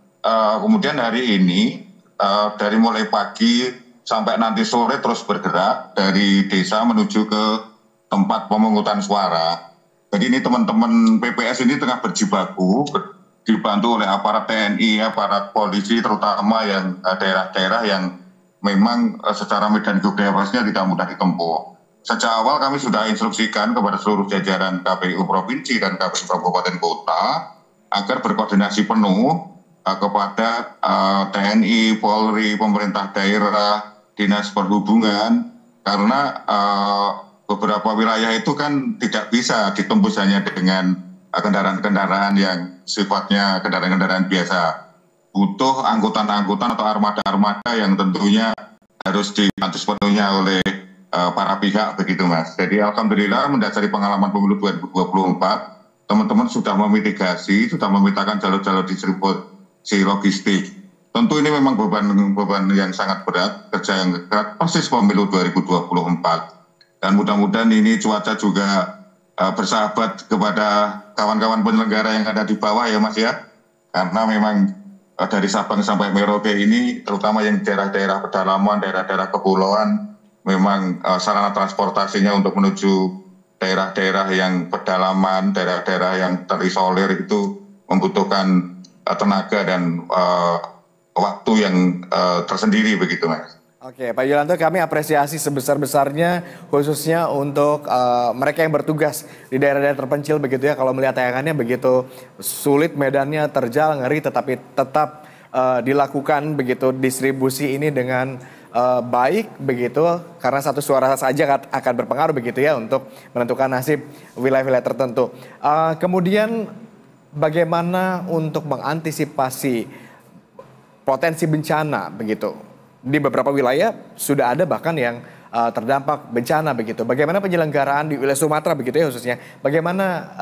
kemudian hari ini dari mulai pagi sampai nanti sore terus bergerak dari desa menuju ke tempat pemungutan suara. Jadi ini teman-teman PPS ini tengah berjibaku, dibantu oleh aparat TNI, aparat polisi, terutama yang daerah-daerah yang memang secara medan geografisnya tidak mudah ditempuh. Sejak awal kami sudah instruksikan kepada seluruh jajaran KPU Provinsi dan KPU Kabupaten Kota agar berkoordinasi penuh kepada TNI, Polri, pemerintah daerah, Dinas Perhubungan, karena beberapa wilayah itu kan tidak bisa ditembus hanya dengan kendaraan-kendaraan yang sifatnya kendaraan-kendaraan biasa. Butuh angkutan-angkutan atau armada-armada yang tentunya harus dibantu sepenuhnya oleh para pihak begitu Mas. Jadi alhamdulillah mendasari pengalaman pemilu 2024, teman-teman sudah memitigasi, sudah memetakan jalur-jalur distribusi logistik. Tentu ini memang beban yang sangat berat, kerja yang berat, persis pemilu 2024. Dan mudah-mudahan ini cuaca juga bersahabat kepada kawan-kawan penyelenggara yang ada di bawah ya Mas ya. Karena memang dari Sabang sampai Merauke ini, terutama yang daerah-daerah pedalaman, daerah-daerah kepulauan, memang sarana transportasinya untuk menuju daerah-daerah yang pedalaman, daerah-daerah yang terisolir itu membutuhkan tenaga dan waktu yang tersendiri begitu Mas. Oke, Pak Yulianto, kami apresiasi sebesar-besarnya khususnya untuk mereka yang bertugas di daerah-daerah terpencil begitu ya. Kalau melihat tayangannya begitu sulit medannya, terjal, ngeri, tetapi tetap dilakukan begitu distribusi ini dengan baik begitu, karena satu suara saja akan berpengaruh begitu ya untuk menentukan nasib wilayah-wilayah tertentu. Kemudian bagaimana untuk mengantisipasi potensi bencana begitu? Di beberapa wilayah sudah ada bahkan yang terdampak bencana begitu. Bagaimana penyelenggaraan di wilayah Sumatera begitu ya khususnya? Bagaimana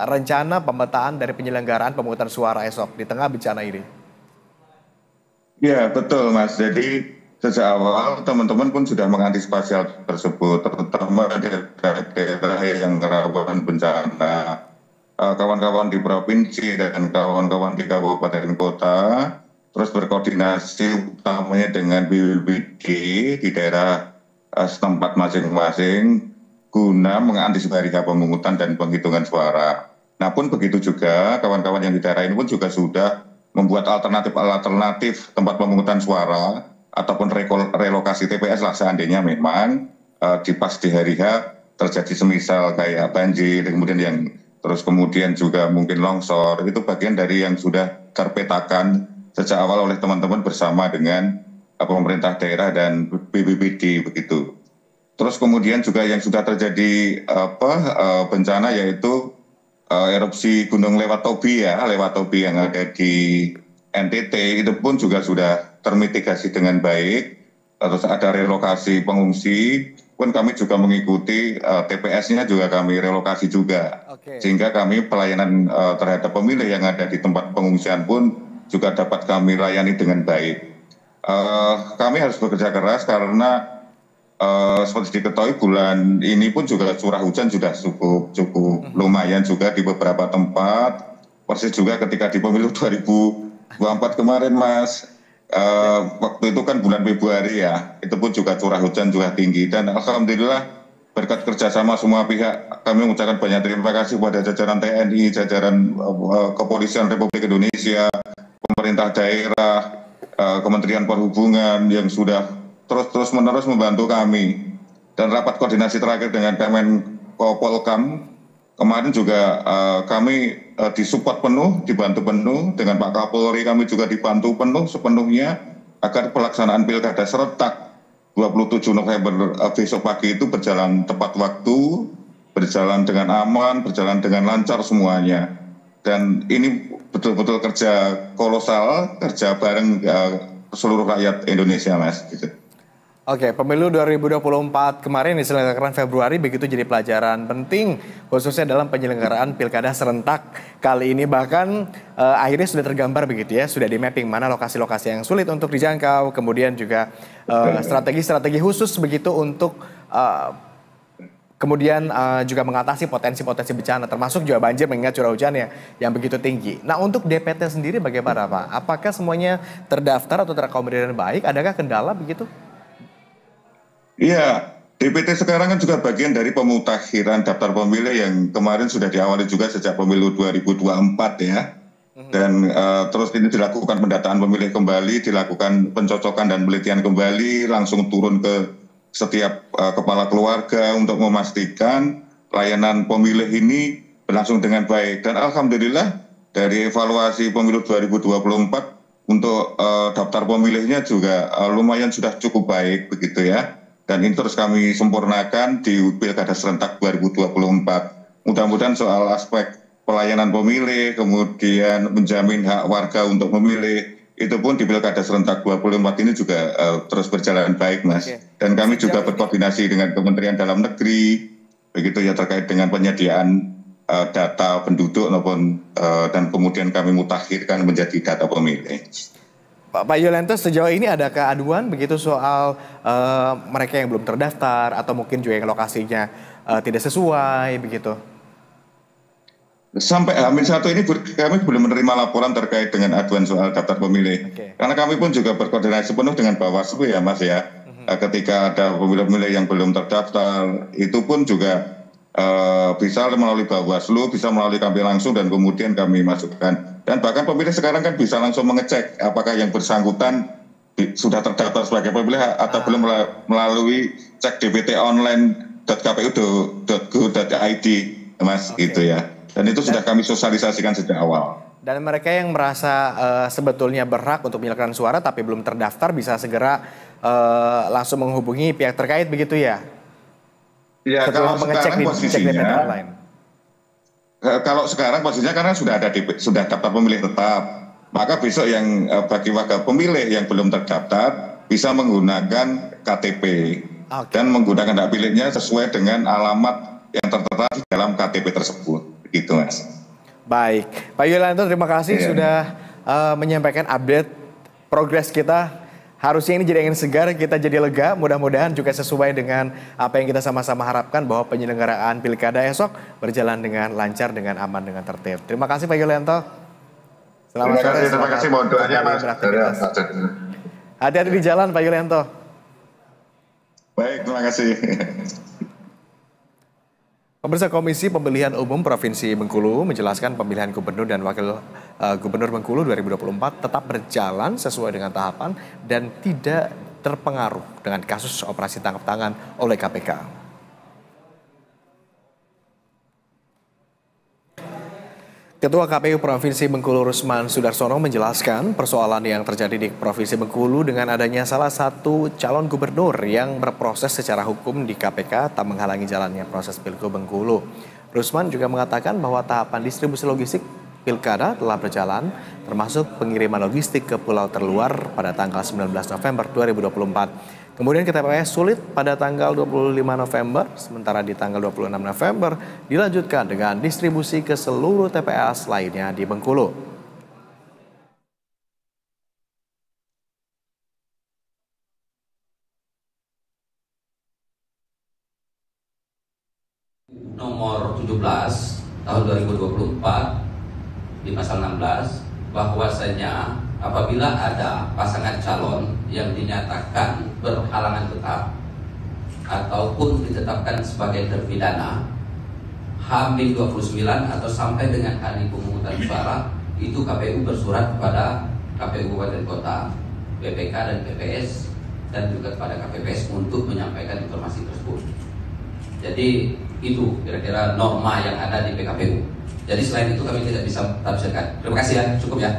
rencana pemetaan dari penyelenggaraan pemungutan suara esok di tengah bencana ini? Ya betul Mas. Jadi sejak awal teman-teman pun sudah mengantisipasi hal tersebut, terutama di daerah yang rawan bencana. Kawan-kawan di provinsi dan kawan-kawan di kabupaten kota terus berkoordinasi utamanya dengan BPBD di daerah setempat masing-masing guna mengantisipasi pemungutan dan penghitungan suara. Namun begitu juga kawan-kawan yang di daerah ini pun juga sudah membuat alternatif tempat pemungutan suara ataupun relokasi TPS lah seandainya memang pas di hari H terjadi semisal kayak banjir, kemudian juga mungkin longsor, itu bagian dari yang sudah terpetakan sejak awal oleh teman-teman bersama dengan pemerintah daerah dan BPBD begitu. Terus kemudian juga yang sudah terjadi bencana yaitu erupsi Gunung Lewatobi yang ada di NTT, itu pun juga sudah termitigasi dengan baik. Terus ada relokasi pengungsi pun kami juga mengikuti, TPS-nya juga kami relokasi juga. Sehingga kami pelayanan terhadap pemilih yang ada di tempat pengungsian pun juga dapat kami layani dengan baik. Kami harus bekerja keras karena seperti diketahui bulan ini pun juga curah hujan sudah cukup lumayan juga di beberapa tempat. Persis juga ketika di pemilu 2024 kemarin Mas, waktu itu kan bulan Februari ya, itu pun juga curah hujan juga tinggi. Dan alhamdulillah berkat kerjasama semua pihak, kami mengucapkan banyak terima kasih kepada jajaran TNI, jajaran Kepolisian Republik Indonesia, pemerintah daerah, Kementerian Perhubungan yang sudah terus-menerus membantu kami. Dan rapat koordinasi terakhir dengan Kemenko Polkam, kemarin juga kami disupport penuh, dibantu penuh, dengan Pak Kapolri kami juga dibantu penuh sepenuhnya agar pelaksanaan pilkada serentak 27 November besok pagi itu berjalan tepat waktu, berjalan dengan aman, berjalan dengan lancar semuanya. Dan ini betul-betul kerja kolosal, kerja bareng seluruh rakyat Indonesia Mas. Gitu. Oke, pemilu 2024 kemarin diselenggarakan Februari begitu jadi pelajaran penting khususnya dalam penyelenggaraan pilkada serentak kali ini. Bahkan akhirnya sudah tergambar begitu ya, sudah di mapping mana lokasi-lokasi yang sulit untuk dijangkau, kemudian juga strategi-strategi khusus begitu untuk kemudian juga mengatasi potensi-potensi bencana, termasuk juga banjir mengingat curah hujan yang begitu tinggi. Nah untuk DPT sendiri bagaimana Pak? Apakah semuanya terdaftar atau terakomodir dengan baik? Adakah kendala begitu? Iya, DPT sekarang kan juga bagian dari pemutakhiran daftar pemilih yang kemarin sudah diawali juga sejak pemilu 2024 ya. Dan terus ini dilakukan pendataan pemilih kembali, dilakukan pencocokan dan penelitian kembali, langsung turun ke setiap kepala keluarga untuk memastikan layanan pemilih ini berlangsung dengan baik. Dan alhamdulillah dari evaluasi pemilu 2024 untuk daftar pemilihnya juga lumayan sudah cukup baik begitu ya. dan ini terus kami sempurnakan di Pilkada serentak 2024. Mudah-mudahan soal aspek pelayanan pemilih, kemudian menjamin hak warga untuk memilih, itu pun di Pilkada serentak 24 ini juga terus berjalan baik, Mas. Dan kami juga berkoordinasi dengan Kementerian Dalam Negeri, begitu ya, terkait dengan penyediaan data penduduk maupun dan kemudian kami mutakhirkan menjadi data pemilih. Pak Yulianto, sejauh ini adakah aduan begitu soal mereka yang belum terdaftar atau mungkin juga yang lokasinya tidak sesuai begitu? Sampai H-1 ini kami belum menerima laporan terkait dengan aduan soal daftar pemilih. Karena kami pun juga berkoordinasi penuh dengan Bawaslu ya, Mas ya. Ketika ada pemilih-pemilih yang belum terdaftar, itu pun juga bisa melalui Bawaslu, bisa melalui kami langsung dan kemudian kami masukkan. Dan bahkan pemilih sekarang kan bisa langsung mengecek apakah yang bersangkutan sudah terdaftar sebagai pemilih atau belum melalui cek dpt.online.kpu.go.id, Mas, gitu ya. Dan itu sudah kami sosialisasikan sejak awal. Dan mereka yang merasa sebetulnya berhak untuk menyalurkan suara tapi belum terdaftar bisa segera langsung menghubungi pihak terkait begitu ya? Ya, kalau sekarang posisinya, kalau sekarang posisinya karena sudah daftar pemilih tetap, maka besok yang bagi warga pemilih yang belum terdaftar bisa menggunakan KTP dan menggunakan hak pilihnya sesuai dengan alamat yang tertera di dalam KTP tersebut, gitu, Mas. Baik, Pak Yulianto, terima kasih sudah menyampaikan update progres kita. Harusnya ini jadi angin segar, kita jadi lega, mudah-mudahan juga sesuai dengan apa yang kita sama-sama harapkan bahwa penyelenggaraan pilkada esok berjalan dengan lancar, dengan aman, dengan tertib. Terima kasih Pak Yulianto. Selamat sore. Terima kasih, mohon doanya Mas. Hati-hati di jalan Pak Yulianto. Baik, terima kasih. Pemirsa, Komisi Pemilihan Umum Provinsi Bengkulu menjelaskan pemilihan gubernur dan wakil gubernur Bengkulu 2024 tetap berjalan sesuai dengan tahapan dan tidak terpengaruh dengan kasus operasi tangkap tangan oleh KPK. Ketua KPU Provinsi Bengkulu Rusman Sudarsono menjelaskan persoalan yang terjadi di Provinsi Bengkulu dengan adanya salah satu calon gubernur yang berproses secara hukum di KPK tak menghalangi jalannya proses Pilgub Bengkulu. Rusman juga mengatakan bahwa tahapan distribusi logistik Pilkada telah berjalan, termasuk pengiriman logistik ke pulau terluar pada tanggal 19 November 2024. Kemudian ke TPS sulit pada tanggal 25 November, sementara di tanggal 26 November dilanjutkan dengan distribusi ke seluruh TPS lainnya di Bengkulu. Nomor 17 tahun 2024 di pasal 16 bahwasanya apabila ada pasangan calon yang dinyatakan berhalangan tetap ataupun ditetapkan sebagai terpidana H-29 atau sampai dengan hari pemungutan suara, itu KPU bersurat kepada KPU Kabupaten Kota, BPK dan PPS dan juga kepada KPPS untuk menyampaikan informasi tersebut. Jadi itu kira-kira norma yang ada di PKPU. Jadi selain itu kami tidak bisa tafsirkan. Terima kasih ya, cukup ya.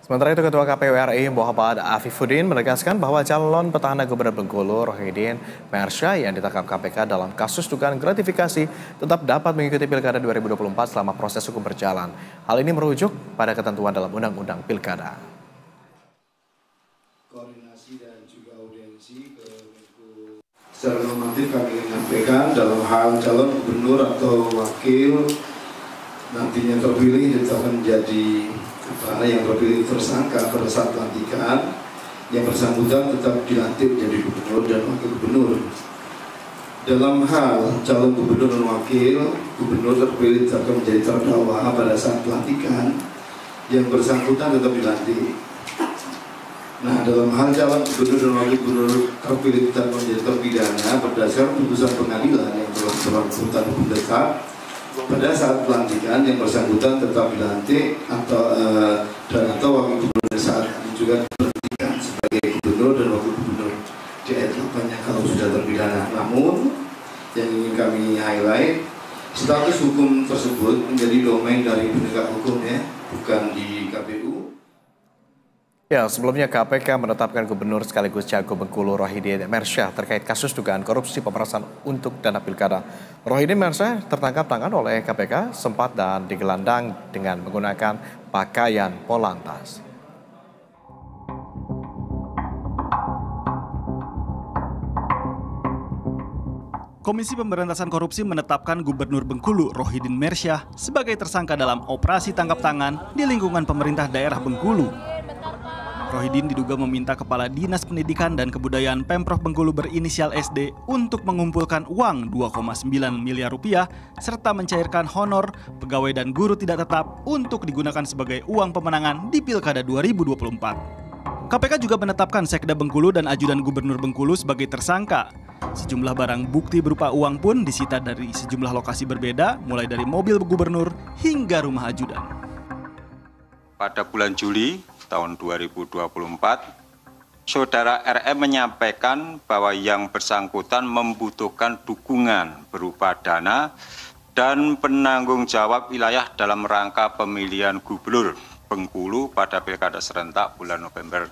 Sementara itu Ketua KPU RI Muhammad Afifuddin menegaskan bahwa calon petahana Gubernur Bengkulu Rohidin Mersya yang ditangkap KPK dalam kasus dugaan gratifikasi tetap dapat mengikuti Pilkada 2024 selama proses hukum berjalan. Hal ini merujuk pada ketentuan dalam Undang-Undang Pilkada. Koordinasi dan juga audiensi ke Bengkulu. Secara normatif kami menyampaikan dalam hal calon gubernur atau wakil nantinya terpilih ditetapkan menjadi yang terpilih tersangka pada saat pelantikan, yang bersangkutan tetap dilantik menjadi gubernur dan wakil gubernur. Dalam hal calon gubernur dan wakil gubernur terpilih tetap menjadi terdakwa pada saat pelantikan, yang bersangkutan tetap dilantik. Nah, dalam hal calon gubernur dan wakil gubernur terpilih tetap menjadi terpidana berdasar putusan pengadilan yang telah berlangsung hukum tetap pada saat pelantikan, yang bersangkutan tetap dilantik atau wakil gubernur saat ini juga diberhentikan sebagai gubernur dan wakil gubernur di ayat 8-nya kalau sudah terpidana. Namun yang ingin kami highlight, status hukum tersebut menjadi domain dari penegak hukum ya, bukan di KPU. Ya, sebelumnya KPK menetapkan Gubernur sekaligus Cagup Bengkulu Rohidin Mersyah terkait kasus dugaan korupsi pemerasan untuk dana pilkada. Rohidin Mersyah tertangkap tangan oleh KPK sempat dan digelandang dengan menggunakan pakaian polantas. Komisi Pemberantasan Korupsi menetapkan Gubernur Bengkulu Rohidin Mersyah sebagai tersangka dalam operasi tangkap tangan di lingkungan pemerintah daerah Bengkulu. Rohidin diduga meminta Kepala Dinas Pendidikan dan Kebudayaan Pemprov Bengkulu berinisial SD untuk mengumpulkan uang 2,9 miliar rupiah serta mencairkan honor pegawai dan guru tidak tetap untuk digunakan sebagai uang pemenangan di Pilkada 2024. KPK juga menetapkan Sekda Bengkulu dan Ajudan Gubernur Bengkulu sebagai tersangka. Sejumlah barang bukti berupa uang pun disita dari sejumlah lokasi berbeda, mulai dari mobil gubernur hingga rumah ajudan. Pada bulan Juli tahun 2024, Saudara RM menyampaikan bahwa yang bersangkutan membutuhkan dukungan berupa dana dan penanggung jawab wilayah dalam rangka pemilihan gubernur Bengkulu pada Pilkada serentak bulan November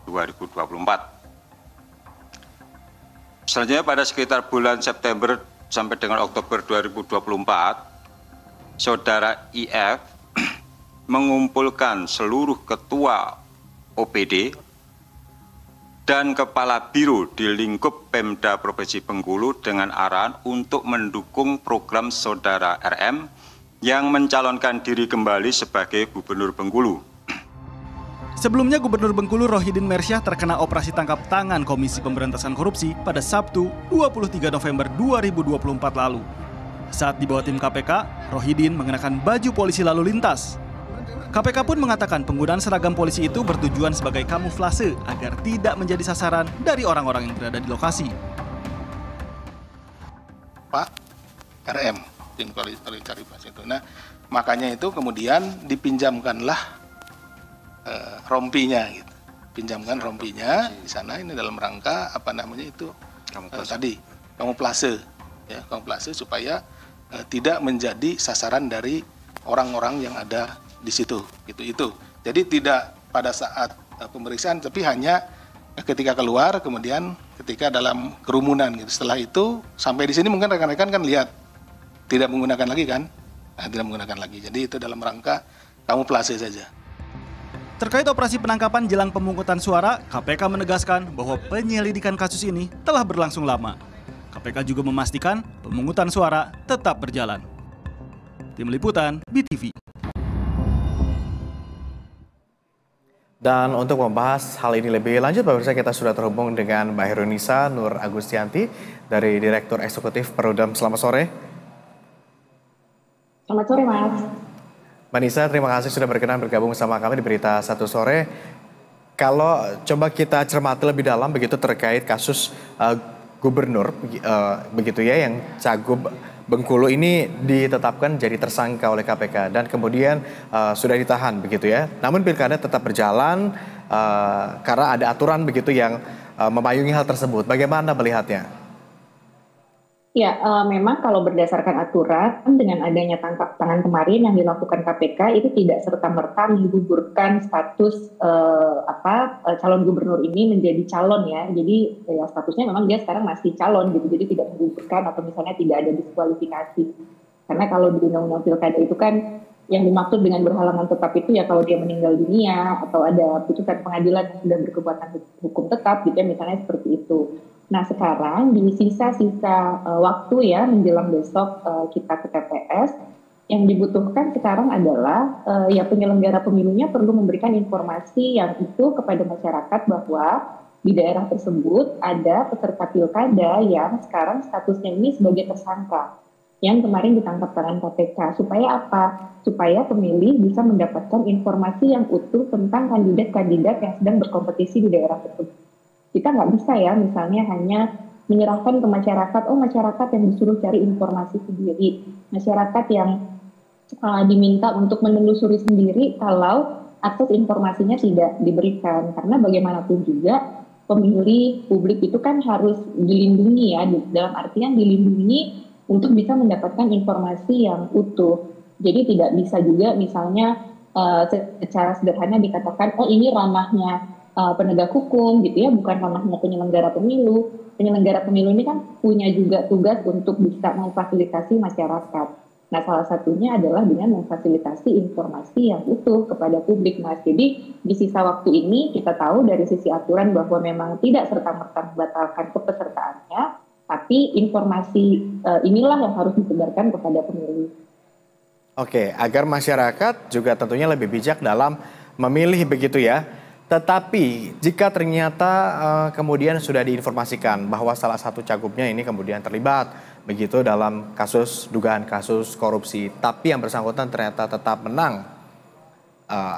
2024. Selanjutnya pada sekitar bulan September sampai dengan Oktober 2024, Saudara IF mengumpulkan seluruh ketua OPD dan kepala biro di lingkup Pemda Provinsi Bengkulu dengan arahan untuk mendukung program Saudara RM yang mencalonkan diri kembali sebagai Gubernur Bengkulu. Sebelumnya Gubernur Bengkulu Rohidin Mersyah terkena operasi tangkap tangan Komisi Pemberantasan Korupsi pada Sabtu 23 November 2024 lalu. Saat dibawa tim KPK, Rohidin mengenakan baju polisi lalu lintas. KPK pun mengatakan penggunaan seragam polisi itu bertujuan sebagai kamuflase agar tidak menjadi sasaran dari orang-orang yang berada di lokasi. Pak RM, tim cari pas itu. Nah, makanya itu kemudian dipinjamkanlah rompinya, gitu. Pinjamkan rompinya di sana ini dalam rangka apa namanya itu tadi kamuflase, ya kamuflase supaya tidak menjadi sasaran dari orang-orang yang ada di situ, itu. Jadi tidak pada saat pemeriksaan, tapi hanya ketika keluar, kemudian ketika dalam kerumunan gitu. Setelah itu sampai di sini mungkin rekan-rekan kan lihat tidak menggunakan lagi kan, tidak menggunakan lagi. Jadi itu dalam rangka kamuflase saja. Terkait operasi penangkapan jelang pemungutan suara, KPK menegaskan bahwa penyelidikan kasus ini telah berlangsung lama. KPK juga memastikan pemungutan suara tetap berjalan. Tim Liputan BTV. Dan untuk membahas hal ini lebih lanjut, pemirsa, kita sudah terhubung dengan Mbak Herunisa Nur Agustianti dari Direktur Eksekutif Perludem. Selamat sore. Selamat sore, Mas. Mbak Nisa, terima kasih sudah berkenan bergabung sama kami di Berita Satu Sore. Kalau coba kita cermati lebih dalam begitu terkait kasus gubernur begitu ya, yang Cagup Bengkulu ini ditetapkan jadi tersangka oleh KPK dan kemudian sudah ditahan begitu ya. Namun pilkada tetap berjalan karena ada aturan begitu yang memayungi hal tersebut. Bagaimana melihatnya? Ya, memang kalau berdasarkan aturan dengan adanya tangkap tangan kemarin yang dilakukan KPK itu tidak serta-merta menggugurkan status calon gubernur ini menjadi calon ya. Jadi ya statusnya memang dia sekarang masih calon gitu. Jadi tidak menggugurkan atau misalnya tidak ada diskualifikasi. Karena kalau di Undang-Undang Pilkada itu kan yang dimaksud dengan berhalangan tetap itu ya kalau dia meninggal dunia atau ada putusan pengadilan yang sudah berkekuatan hukum tetap gitu ya, misalnya seperti itu. Nah sekarang di sisa-sisa waktu ya menjelang besok kita ke TPS, yang dibutuhkan sekarang adalah ya penyelenggara pemilunya perlu memberikan informasi yang itu kepada masyarakat bahwa di daerah tersebut ada peserta pilkada yang sekarang statusnya ini sebagai tersangka yang kemarin ditangkap tangan KPK. Supaya apa? Supaya pemilih bisa mendapatkan informasi yang utuh tentang kandidat-kandidat yang sedang berkompetisi di daerah tersebut. Kita nggak bisa ya misalnya hanya menyerahkan ke masyarakat, masyarakat yang disuruh cari informasi sendiri, masyarakat yang diminta untuk menelusuri sendiri kalau akses informasinya tidak diberikan. Karena bagaimanapun juga pemilih publik itu kan harus dilindungi ya, dalam artian dilindungi untuk bisa mendapatkan informasi yang utuh. Jadi tidak bisa juga misalnya secara sederhana dikatakan, oh ini ranahnya penegak hukum gitu ya, bukan ranahnya penyelenggara pemilu. Penyelenggara pemilu ini kan punya juga tugas untuk bisa memfasilitasi masyarakat. Nah, salah satunya adalah dengan memfasilitasi informasi yang utuh kepada publik, Mas. Jadi, di sisa waktu ini kita tahu dari sisi aturan bahwa memang tidak serta-merta membatalkan kepesertaannya, tapi informasi inilah yang harus disebarkan kepada pemilih. Oke, agar masyarakat juga tentunya lebih bijak dalam memilih begitu ya. Tetapi jika ternyata kemudian sudah diinformasikan bahwa salah satu cagupnya ini kemudian terlibat begitu dalam dugaan kasus korupsi, tapi yang bersangkutan ternyata tetap menang,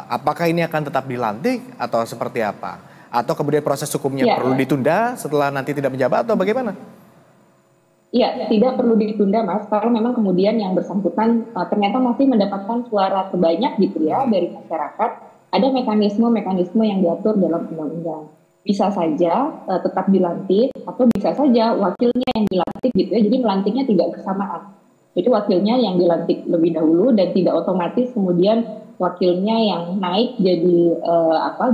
apakah ini akan tetap dilantik atau seperti apa? Atau kemudian proses hukumnya perlu ditunda setelah nanti tidak menjabat atau bagaimana? Iya, tidak perlu ditunda, Mas. Kalau memang kemudian yang bersangkutan ternyata masih mendapatkan suara terbanyak gitu ya dari masyarakat, ada mekanisme-mekanisme yang diatur dalam undang-undang. Bisa saja tetap dilantik atau bisa saja wakilnya yang dilantik gitu ya. Jadi melantiknya tidak bersamaan. Jadi wakilnya yang dilantik lebih dahulu dan tidak otomatis kemudian wakilnya yang naik jadi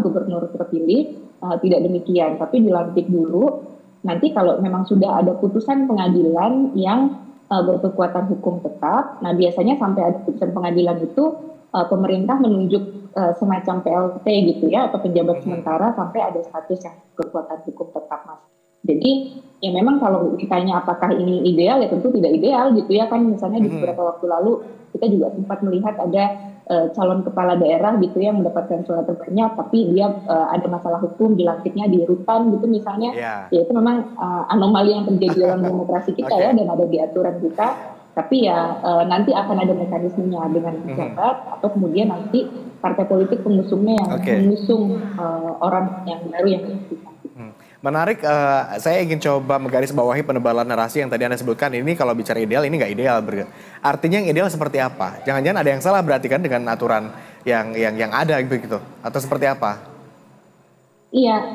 gubernur terpilih. Tidak demikian, tapi dilantik dulu. Nanti kalau memang sudah ada putusan pengadilan yang berkekuatan hukum tetap, nah biasanya sampai ada putusan pengadilan itu pemerintah menunjuk semacam PLT gitu ya, atau penjabat sementara sampai ada status yang berkekuatan hukum tetap, Mas. Jadi ya memang kalau ditanya apakah ini ideal, ya tentu tidak ideal gitu ya kan. Misalnya di beberapa waktu lalu kita juga sempat melihat ada calon kepala daerah gitu yang mendapatkan suara terbanyak, tapi dia ada masalah hukum, dilantiknya di rutan gitu misalnya. Ya itu memang anomali yang terjadi dalam demokrasi kita ya, dan ada di aturan kita. Tapi ya nanti akan ada mekanismenya dengan pejabat atau kemudian nanti partai politik pengusungnya yang mengusung orang yang baru yang dilantik. Menarik, saya ingin coba menggarisbawahi penebalan narasi yang tadi Anda sebutkan. Ini kalau bicara ideal, ini nggak ideal. Artinya yang ideal seperti apa? Jangan-jangan ada yang salah berarti kan dengan aturan yang ada begitu? Atau seperti apa? Iya.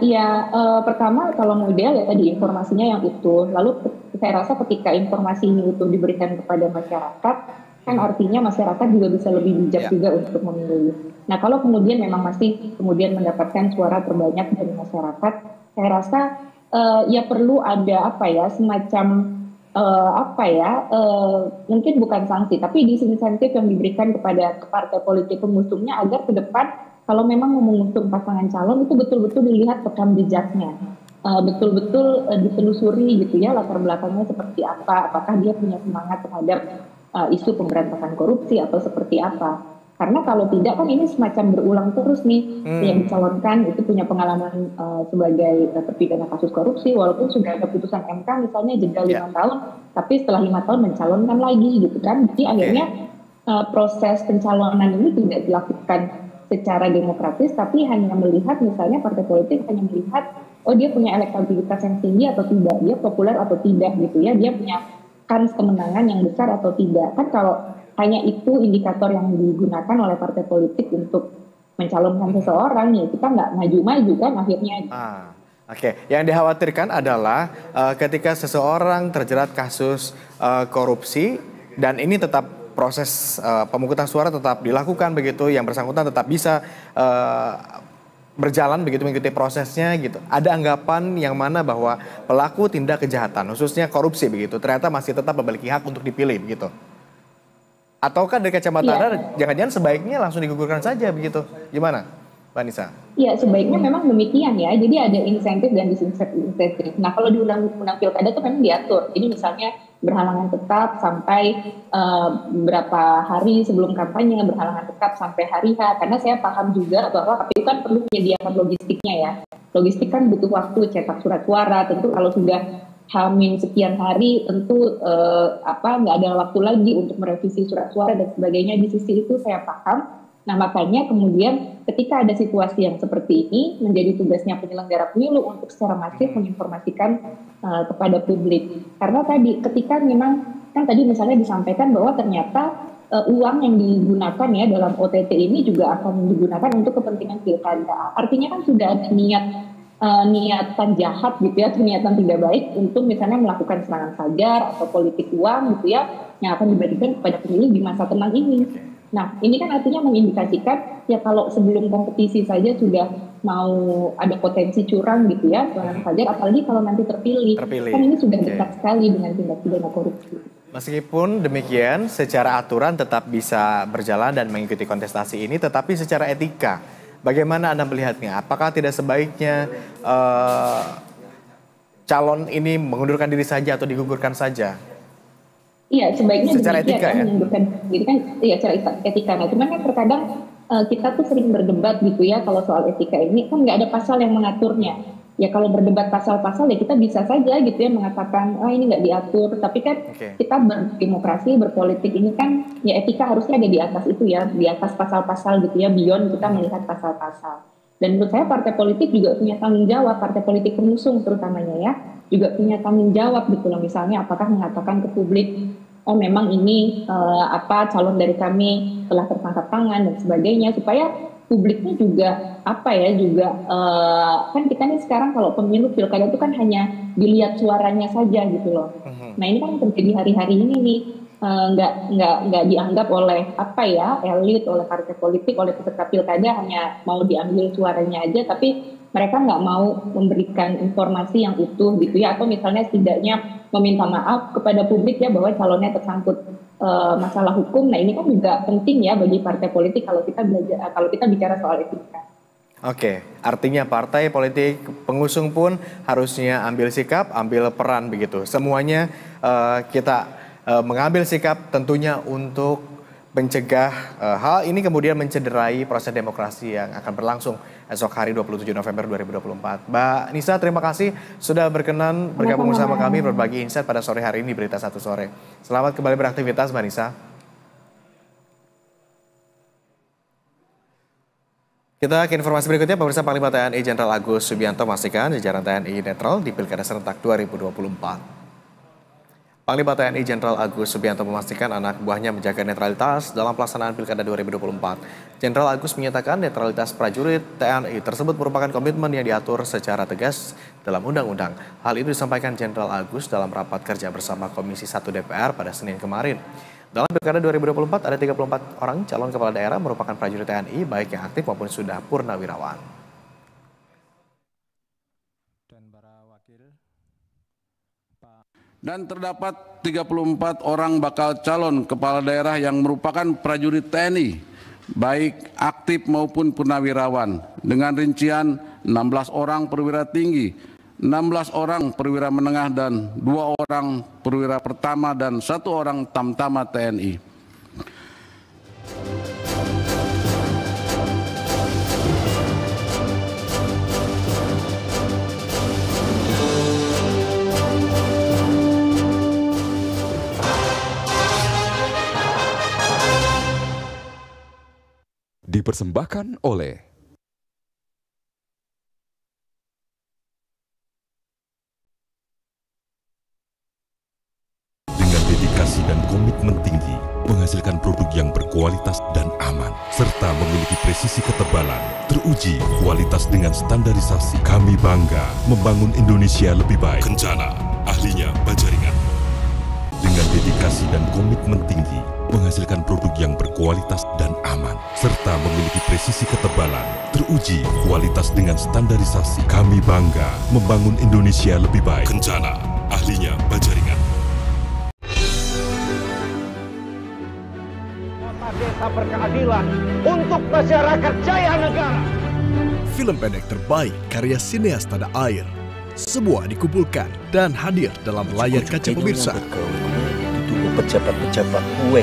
Pertama kalau mau ideal ya tadi informasinya yang utuh. Lalu saya rasa ketika informasi ini utuh diberikan kepada masyarakat, kan artinya masyarakat juga bisa lebih bijak juga untuk memilih. Nah kalau kemudian memang masih kemudian mendapatkan suara terbanyak dari masyarakat, saya rasa ya perlu ada semacam mungkin bukan sanksi, tapi disinsentif yang diberikan kepada partai politik pengusungnya agar ke depan kalau memang mau mengusung pasangan calon itu betul-betul dilihat rekam jejaknya, betul-betul ditelusuri gitu ya latar belakangnya seperti apa, apakah dia punya semangat terhadap isu pemberantasan korupsi atau seperti apa. Karena kalau tidak kan ini semacam berulang terus nih, yang dicalonkan itu punya pengalaman sebagai terpidana kasus korupsi, walaupun sudah ada putusan MK misalnya jeda 5 tahun, tapi setelah 5 tahun mencalonkan lagi gitu kan. Jadi akhirnya proses pencalonan ini tidak dilakukan secara demokratis, tapi hanya melihat misalnya partai politik hanya melihat oh dia punya elektabilitas yang tinggi atau tidak, dia populer atau tidak gitu ya, dia punya kans kemenangan yang besar atau tidak. Kan kalau hanya itu indikator yang digunakan oleh partai politik untuk mencalonkan seseorang, ya kita nggak maju-maju kan akhirnya. Yang dikhawatirkan adalah ketika seseorang terjerat kasus korupsi dan ini tetap proses pemungutan suara tetap dilakukan begitu, yang bersangkutan tetap bisa berjalan begitu mengikuti prosesnya gitu. Ada anggapan yang mana bahwa pelaku tindak kejahatan khususnya korupsi begitu ternyata masih tetap memiliki hak untuk dipilih begitu. Ataukah dari kacamata Anda jangan-jangan sebaiknya langsung digugurkan saja begitu? Gimana, Mbak Nisa? Ya sebaiknya memang demikian ya. Jadi ada insentif dan disinsentif. Nah kalau di undang-undang pilkada itu memang diatur. Jadi misalnya berhalangan tetap sampai berapa hari sebelum kampanye, berhalangan tetap sampai hari H. Karena saya paham juga bahwa KPU kan perlu menyediakan logistiknya ya. Logistik kan butuh waktu, cetak surat suara. Tentu kalau sudah H-min sekian hari tentu nggak ada waktu lagi untuk merevisi surat suara dan sebagainya. Di sisi itu saya paham. Nah makanya kemudian ketika ada situasi yang seperti ini menjadi tugasnya penyelenggara pemilu untuk secara masif menginformasikan kepada publik. Karena tadi ketika memang kan tadi misalnya disampaikan bahwa ternyata uang yang digunakan ya dalam OTT ini juga akan digunakan untuk kepentingan pilkada. Artinya kan sudah ada niatan jahat gitu ya, niatan tidak baik untuk misalnya melakukan serangan fajar atau politik uang gitu ya yang akan diberikan kepada pemilih di masa tenang ini. Nah, ini kan artinya mengindikasikan ya kalau sebelum kompetisi saja sudah mau ada potensi curang gitu ya, saja, apalagi kalau nanti terpilih. Kan ini sudah dekat sekali dengan tindak pidana korupsi. Meskipun demikian, secara aturan tetap bisa berjalan dan mengikuti kontestasi ini, tetapi secara etika, bagaimana Anda melihatnya? Apakah tidak sebaiknya calon ini mengundurkan diri saja atau digugurkan saja? Iya, sebaiknya secara etika ya? Mengundurkan diri kan, iya secara etika. Nah, cuman kan terkadang kita tuh sering berdebat gitu ya kalau soal etika ini kan nggak ada pasal yang mengaturnya. Ya kalau berdebat pasal-pasal ya kita bisa saja gitu ya mengatakan ini nggak diatur. Tapi kan kita berdemokrasi, berpolitik ini kan ya etika harusnya ada di atas itu ya, di atas pasal-pasal gitu ya, beyond kita melihat pasal-pasal. Dan menurut saya partai politik juga punya tanggung jawab, partai politik pengusung terutamanya ya, juga punya tanggung jawab gitu loh. Misalnya apakah mengatakan ke publik, oh memang ini calon dari kami telah tertangkap tangan dan sebagainya, supaya publiknya juga kan kita nih sekarang kalau pemilu pilkada itu kan hanya dilihat suaranya saja gitu loh. Nah ini kan terjadi hari-hari ini nih, nggak dianggap oleh elit, oleh partai politik, oleh peserta pilkada hanya mau diambil suaranya aja, tapi mereka nggak mau memberikan informasi yang utuh gitu ya, atau misalnya setidaknya meminta maaf kepada publik ya bahwa calonnya tersangkut masalah hukum. Nah ini kan juga penting ya bagi partai politik kalau kita bicara soal etika. Oke, artinya partai politik pengusung pun harusnya ambil sikap, ambil peran begitu. Semuanya kita mengambil sikap tentunya untuk mencegah hal ini kemudian mencederai proses demokrasi yang akan berlangsung esok hari 27 November 2024. Mbak Nisa, terima kasih sudah berkenan bergabung bersama kami berbagi insight pada sore hari ini Berita 1 Sore. Selamat kembali beraktivitas Mbak Nisa. Kita ke informasi berikutnya, pemirsa. Panglima TNI Jenderal Agus Subianto memastikan jajaran TNI netral di Pilkada serentak 2024. Panglima TNI Jenderal Agus Subianto memastikan anak buahnya menjaga netralitas dalam pelaksanaan Pilkada 2024. Jenderal Agus menyatakan netralitas prajurit TNI tersebut merupakan komitmen yang diatur secara tegas dalam undang-undang. Hal itu disampaikan Jenderal Agus dalam rapat kerja bersama Komisi 1 DPR pada Senin kemarin. Dalam Pilkada 2024 ada 34 orang calon kepala daerah merupakan prajurit TNI baik yang aktif maupun sudah purnawirawan. Dan terdapat 34 orang bakal calon kepala daerah yang merupakan prajurit TNI, baik aktif maupun purnawirawan, dengan rincian 16 orang perwira tinggi, 16 orang perwira menengah, dan 2 orang perwira pertama dan 1 orang tamtama TNI. Dipersembahkan oleh dengan dedikasi dan komitmen tinggi, menghasilkan produk yang berkualitas dan aman, serta memiliki presisi ketebalan, teruji kualitas dengan standarisasi. Kami bangga membangun Indonesia lebih baik. Kencana, ahlinya Bajaringan. Dengan dedikasi dan komitmen tinggi, menghasilkan produk yang berkualitas dan aman, serta memiliki presisi ketebalan, teruji kualitas dengan standarisasi. Kami bangga membangun Indonesia lebih baik. Kencana, ahlinya Bajaringan. Desa berkeadilan untuk masyarakat Jaya Negara. Film pendek terbaik karya sineas tanah air, semua dikumpulkan dan hadir dalam layar kaca pemirsa. Pejabat-pejabat kue.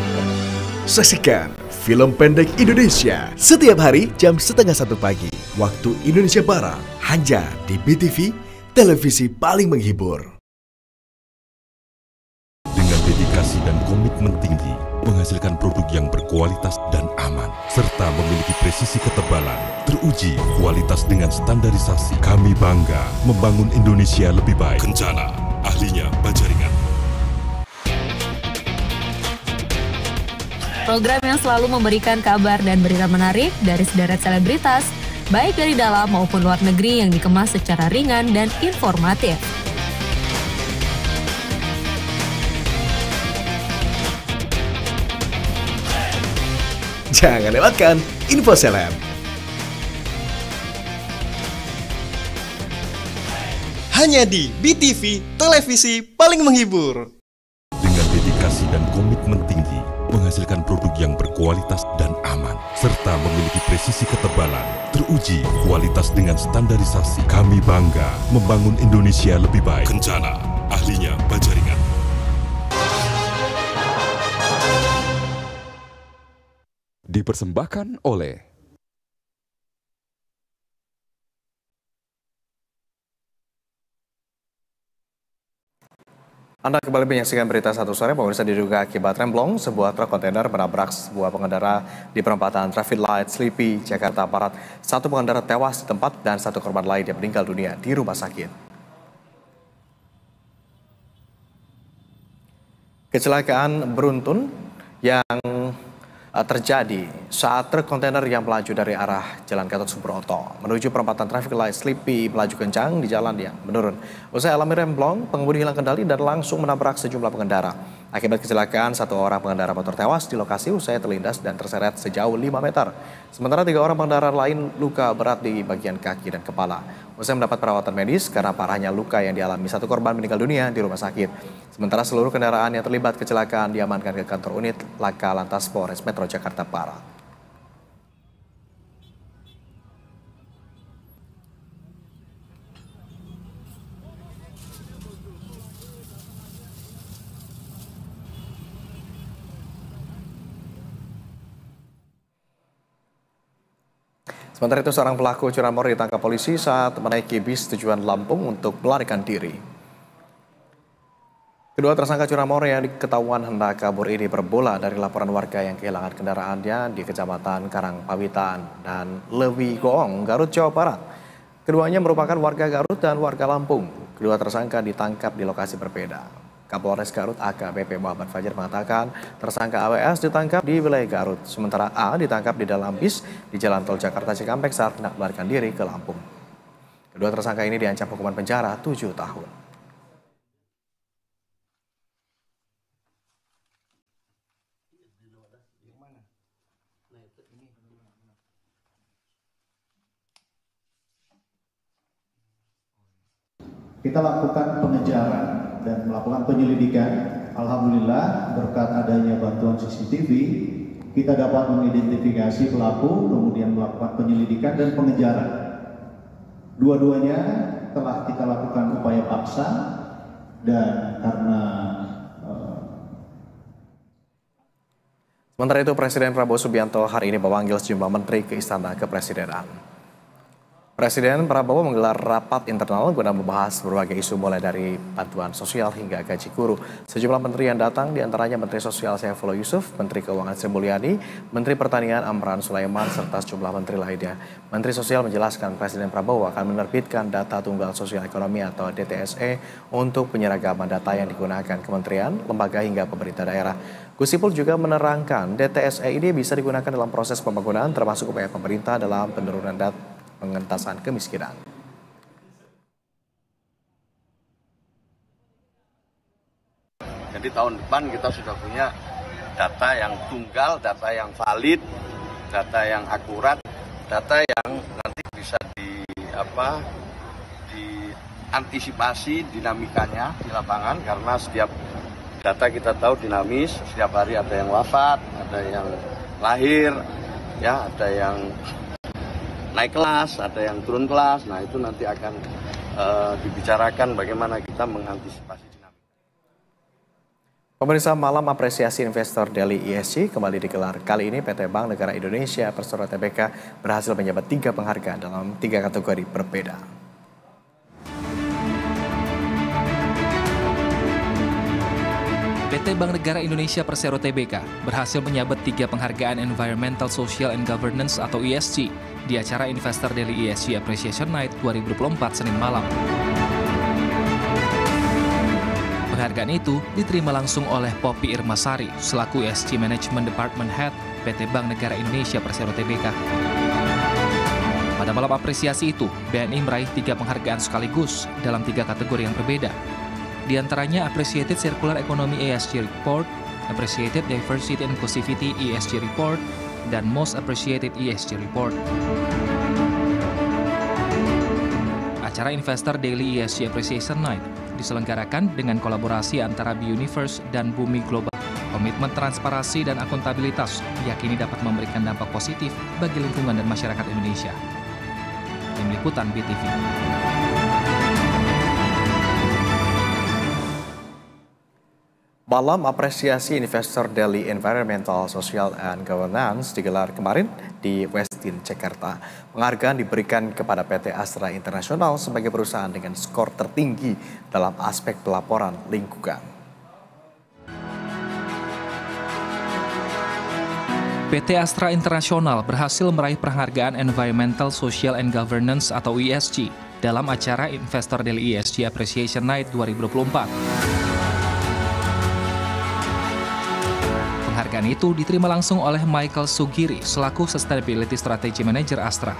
Saksikan film pendek Indonesia setiap hari jam 12:30 pagi waktu Indonesia Barat, hanya di BTV, televisi paling menghibur. Dengan dedikasi dan komitmen tinggi, menghasilkan produk yang berkualitas dan aman, serta memiliki presisi ketebalan, teruji kualitas dengan standarisasi. Kami bangga membangun Indonesia lebih baik. Kencana, ahlinya Bajaringan. Program yang selalu memberikan kabar dan berita menarik dari sederet selebritas, baik dari dalam maupun luar negeri yang dikemas secara ringan dan informatif. Jangan lewatkan info seleb. Hanya di BTV, televisi paling menghibur. Dengan dedikasi dan komitmen tinggi, menghasilkan produk yang berkualitas dan aman, serta memiliki presisi ketebalan, teruji kualitas dengan standarisasi. Kami bangga membangun Indonesia lebih baik. Kencana, ahlinya Bajaringan. Dipersembahkan oleh Anda kembali menyaksikan berita satu sore. Pemirsa, diduga akibat remblong, sebuah truk kontainer menabrak sebuah pengendara di perempatan Traffic Light Sleepy, Jakarta Barat. Satu pengendara tewas di tempat dan satu korban lain yang meninggal dunia di rumah sakit. Kecelakaan beruntun yang terjadi saat truk kontainer yang melaju dari arah Jalan Gatot Subroto menuju perempatan Traffic Light Sleepy melaju kencang di jalan yang menurun. Usai alami remblong, pengemudi hilang kendali dan langsung menabrak sejumlah pengendara. Akibat kecelakaan, satu orang pengendara motor tewas di lokasi usai terlindas dan terseret sejauh 5 meter. Sementara 3 orang pengendara lain luka berat di bagian kaki dan kepala. Usai mendapat perawatan medis karena parahnya luka yang dialami, satu korban meninggal dunia di rumah sakit. Sementara seluruh kendaraan yang terlibat kecelakaan diamankan ke kantor unit Laka Lantas Polres Metro Jakarta Barat. Sementara itu, seorang pelaku curanmor ditangkap polisi saat menaiki bis tujuan Lampung untuk melarikan diri. Kedua tersangka curanmor yang diketahuan hendak kabur ini bermula dari laporan warga yang kehilangan kendaraannya di Kecamatan Karangpawitan dan Lewi Goong, Garut, Jawa Barat. Keduanya merupakan warga Garut dan warga Lampung. Kedua tersangka ditangkap di lokasi berbeda. Kapolres Garut AKBP Muhammad Fajar mengatakan tersangka AWS ditangkap di wilayah Garut, sementara A ditangkap di dalam bis di Jalan Tol Jakarta Cikampek saat hendak melarikan diri ke Lampung. Kedua tersangka ini diancam hukuman penjara 7 tahun. Kita lakukan pengejaran dan melakukan penyelidikan. Alhamdulillah berkat adanya bantuan CCTV, kita dapat mengidentifikasi pelaku, kemudian melakukan penyelidikan dan pengejaran. Dua-duanya telah kita lakukan upaya paksa dan karena Sementara itu, Presiden Prabowo Subianto hari ini memanggil sejumlah menteri ke Istana Kepresidenan. Presiden Prabowo menggelar rapat internal guna membahas berbagai isu mulai dari bantuan sosial hingga gaji guru. Sejumlah menteri yang datang diantaranya Menteri Sosial Saifullah Yusuf, Menteri Keuangan Sri Mulyani, Menteri Pertanian Amran Sulaiman, serta sejumlah menteri lainnya. Menteri Sosial menjelaskan Presiden Prabowo akan menerbitkan data tunggal sosial ekonomi atau DTSE untuk penyeragaman data yang digunakan kementerian, lembaga hingga pemerintah daerah. Gus Ipul juga menerangkan DTSE ini bisa digunakan dalam proses pembangunan termasuk upaya pemerintah dalam penurunan pengentasan kemiskinan. Jadi tahun depan kita sudah punya data yang tunggal, data yang valid, data yang akurat, data yang nanti bisa diantisipasi dinamikanya di lapangan, karena setiap data kita tahu dinamis, setiap hari ada yang wafat, ada yang lahir, ya, ada yang naik kelas, ada yang turun kelas. Nah, itu nanti akan dibicarakan bagaimana kita mengantisipasi dinamika. Pemirsa, malam apresiasi investor Delhi ESG kembali digelar. Kali ini PT Bank Negara Indonesia Persero Tbk berhasil menjabat 3 penghargaan dalam 3 kategori berbeda. PT Bank Negara Indonesia Persero Tbk berhasil menyabet 3 penghargaan Environmental, Social, and Governance atau ESG di acara Investor Delhi ESG Appreciation Night 2024 Senin malam. Penghargaan itu diterima langsung oleh Poppy Irmasari selaku ESG Management Department Head PT Bank Negara Indonesia Persero Tbk. Pada malam apresiasi itu, BNI meraih 3 penghargaan sekaligus dalam 3 kategori yang berbeda. Di antaranya Appreciated Circular Economy ESG Report, Appreciated Diversity and Inclusivity ESG Report, dan Most Appreciated ESG Report. Acara Investor Daily ESG Appreciation Night diselenggarakan dengan kolaborasi antara BUniverse dan Bumi Global. Komitmen transparansi dan akuntabilitas diyakini dapat memberikan dampak positif bagi lingkungan dan masyarakat Indonesia. Tim Liputan BTV. Malam apresiasi Investor Daily Environmental, Social, and Governance digelar kemarin di Westin, Jakarta. Penghargaan diberikan kepada PT Astra International sebagai perusahaan dengan skor tertinggi dalam aspek pelaporan lingkungan. PT Astra International berhasil meraih penghargaan Environmental, Social, and Governance atau ESG dalam acara Investor Daily ESG Appreciation Night 2024. Penghargaan itu diterima langsung oleh Michael Sugiri selaku Sustainability Strategy Manager Astra.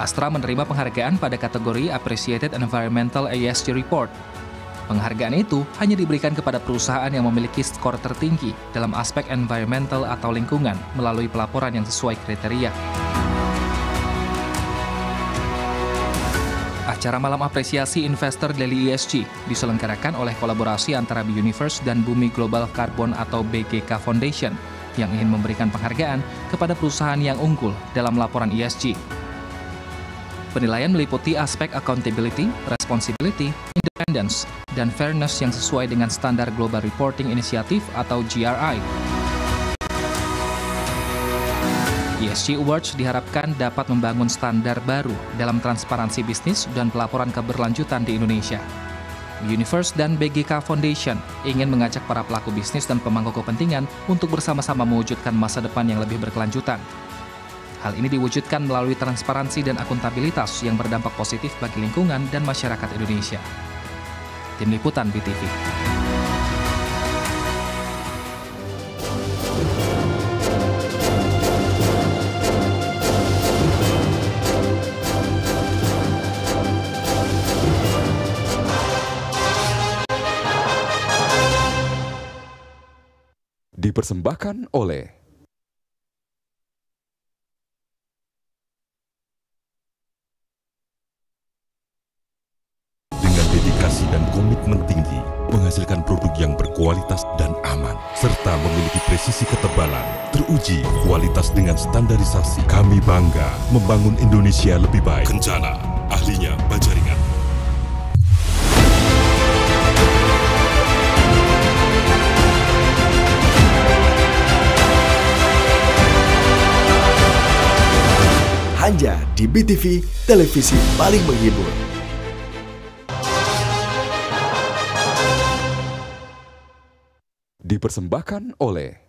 Astra menerima penghargaan pada kategori Appreciated Environmental ESG Report. Penghargaan itu hanya diberikan kepada perusahaan yang memiliki skor tertinggi dalam aspek environmental atau lingkungan melalui pelaporan yang sesuai kriteria. Acara malam apresiasi Investor Daily ESG diselenggarakan oleh kolaborasi antara BUniverse dan Bumi Global Carbon atau BGK Foundation yang ingin memberikan penghargaan kepada perusahaan yang unggul dalam laporan ESG. Penilaian meliputi aspek accountability, responsibility, independence, dan fairness yang sesuai dengan standar Global Reporting Initiative atau GRI. ESG Awards diharapkan dapat membangun standar baru dalam transparansi bisnis dan pelaporan keberlanjutan di Indonesia. BUniverse dan BGK Foundation ingin mengajak para pelaku bisnis dan pemangku kepentingan untuk bersama-sama mewujudkan masa depan yang lebih berkelanjutan. Hal ini diwujudkan melalui transparansi dan akuntabilitas yang berdampak positif bagi lingkungan dan masyarakat Indonesia. Tim Liputan BTV. Dipersembahkan oleh dan komitmen tinggi, menghasilkan produk yang berkualitas dan aman, serta memiliki presisi ketebalan, teruji kualitas dengan standarisasi. Kami bangga membangun Indonesia lebih baik. Kencana, ahlinya Bajaringan. Hanya di BTV, televisi paling menghibur. Dipersembahkan oleh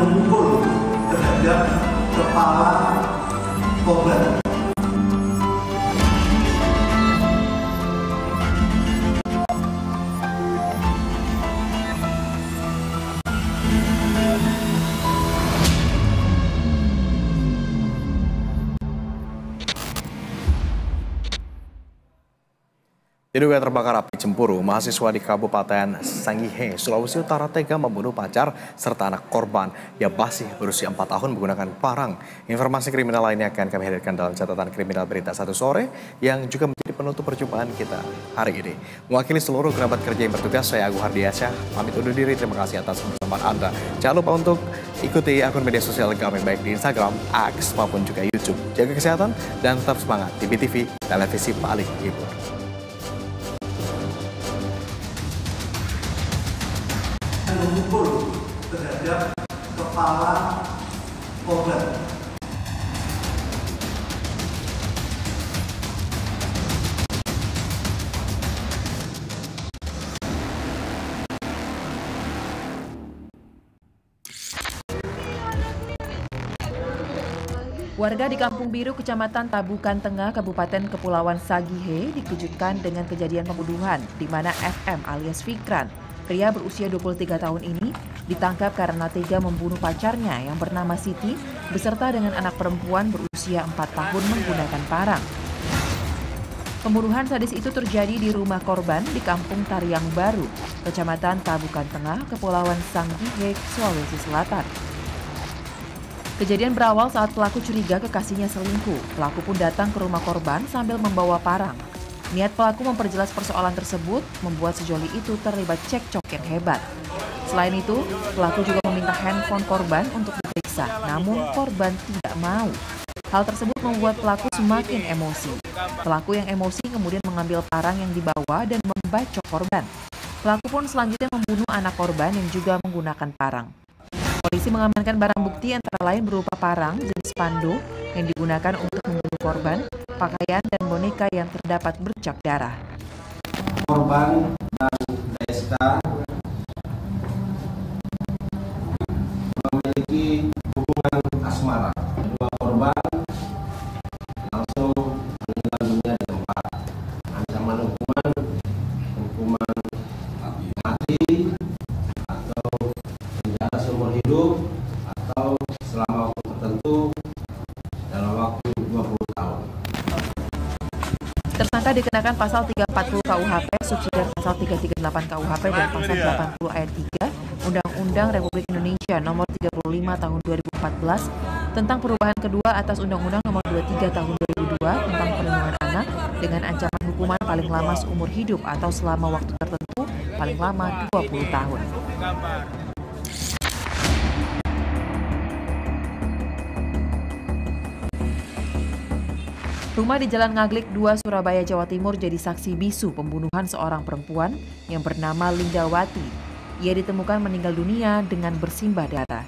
memukul terhadap kepala korban. Diduga terbakar api cemburu, mahasiswa di Kabupaten Sangihe, Sulawesi Utara tega membunuh pacar serta anak korban yang masih berusia 4 tahun menggunakan parang. Informasi kriminal lainnya akan kami hadirkan dalam catatan kriminal berita 1 sore yang juga menjadi penutup perjumpaan kita hari ini. Mewakili seluruh kerabat kerja yang bertugas, saya Agung Hardiansyah, pamit undur diri. Terima kasih atas kebersamaan Anda. Jangan lupa untuk ikuti akun media sosial kami baik di Instagram, X maupun juga YouTube. Jaga kesehatan dan tetap semangat di BTV, televisi paling hibur. Memukul terhadap kepala korban. Warga di Kampung Biru, Kecamatan Tabukan Tengah, Kabupaten Kepulauan Sangihe dikejutkan dengan kejadian pembunuhan di mana FM alias Fikran Pria berusia 23 tahun ini ditangkap karena tega membunuh pacarnya yang bernama Siti beserta dengan anak perempuan berusia 4 tahun menggunakan parang. Pembunuhan sadis itu terjadi di rumah korban di Kampung Tariang Baru, Kecamatan Tabukan Tengah, Kepulauan Sangihe, Sulawesi Selatan. Kejadian berawal saat pelaku curiga kekasihnya selingkuh. Pelaku pun datang ke rumah korban sambil membawa parang. Niat pelaku memperjelas persoalan tersebut membuat sejoli itu terlibat cekcok yang hebat. Selain itu, pelaku juga meminta handphone korban untuk diperiksa, namun korban tidak mau. Hal tersebut membuat pelaku semakin emosi. Pelaku yang emosi kemudian mengambil parang yang dibawa dan membacok korban. Pelaku pun selanjutnya membunuh anak korban yang juga menggunakan parang. Polisi mengamankan barang bukti antara lain berupa parang jenis pando yang digunakan untuk membunuh korban, pakaian dan boneka yang terdapat bercak darah. Korban dan DSK memiliki hubungan asmara. Kedua korban langsung meninggal dunia di tempat. Ancaman hukuman mati atau penjara seumur hidup atau selama waktu tertentu dalam waktu 20 tahun. Tersangka dikenakan pasal 340 KUHP, subsidiar pasal 338 KUHP dan pasal 80 ayat 3 Undang-Undang Republik Indonesia nomor 35 tahun 2014 tentang perubahan kedua atas Undang-Undang nomor 23 tahun 2002 tentang perlindungan anak dengan ancaman hukuman paling lama seumur hidup atau selama waktu tertentu paling lama 20 tahun. Rumah di Jalan Ngaglik 2, Surabaya, Jawa Timur jadi saksi bisu pembunuhan seorang perempuan yang bernama Lindawati. Ia ditemukan meninggal dunia dengan bersimbah darah.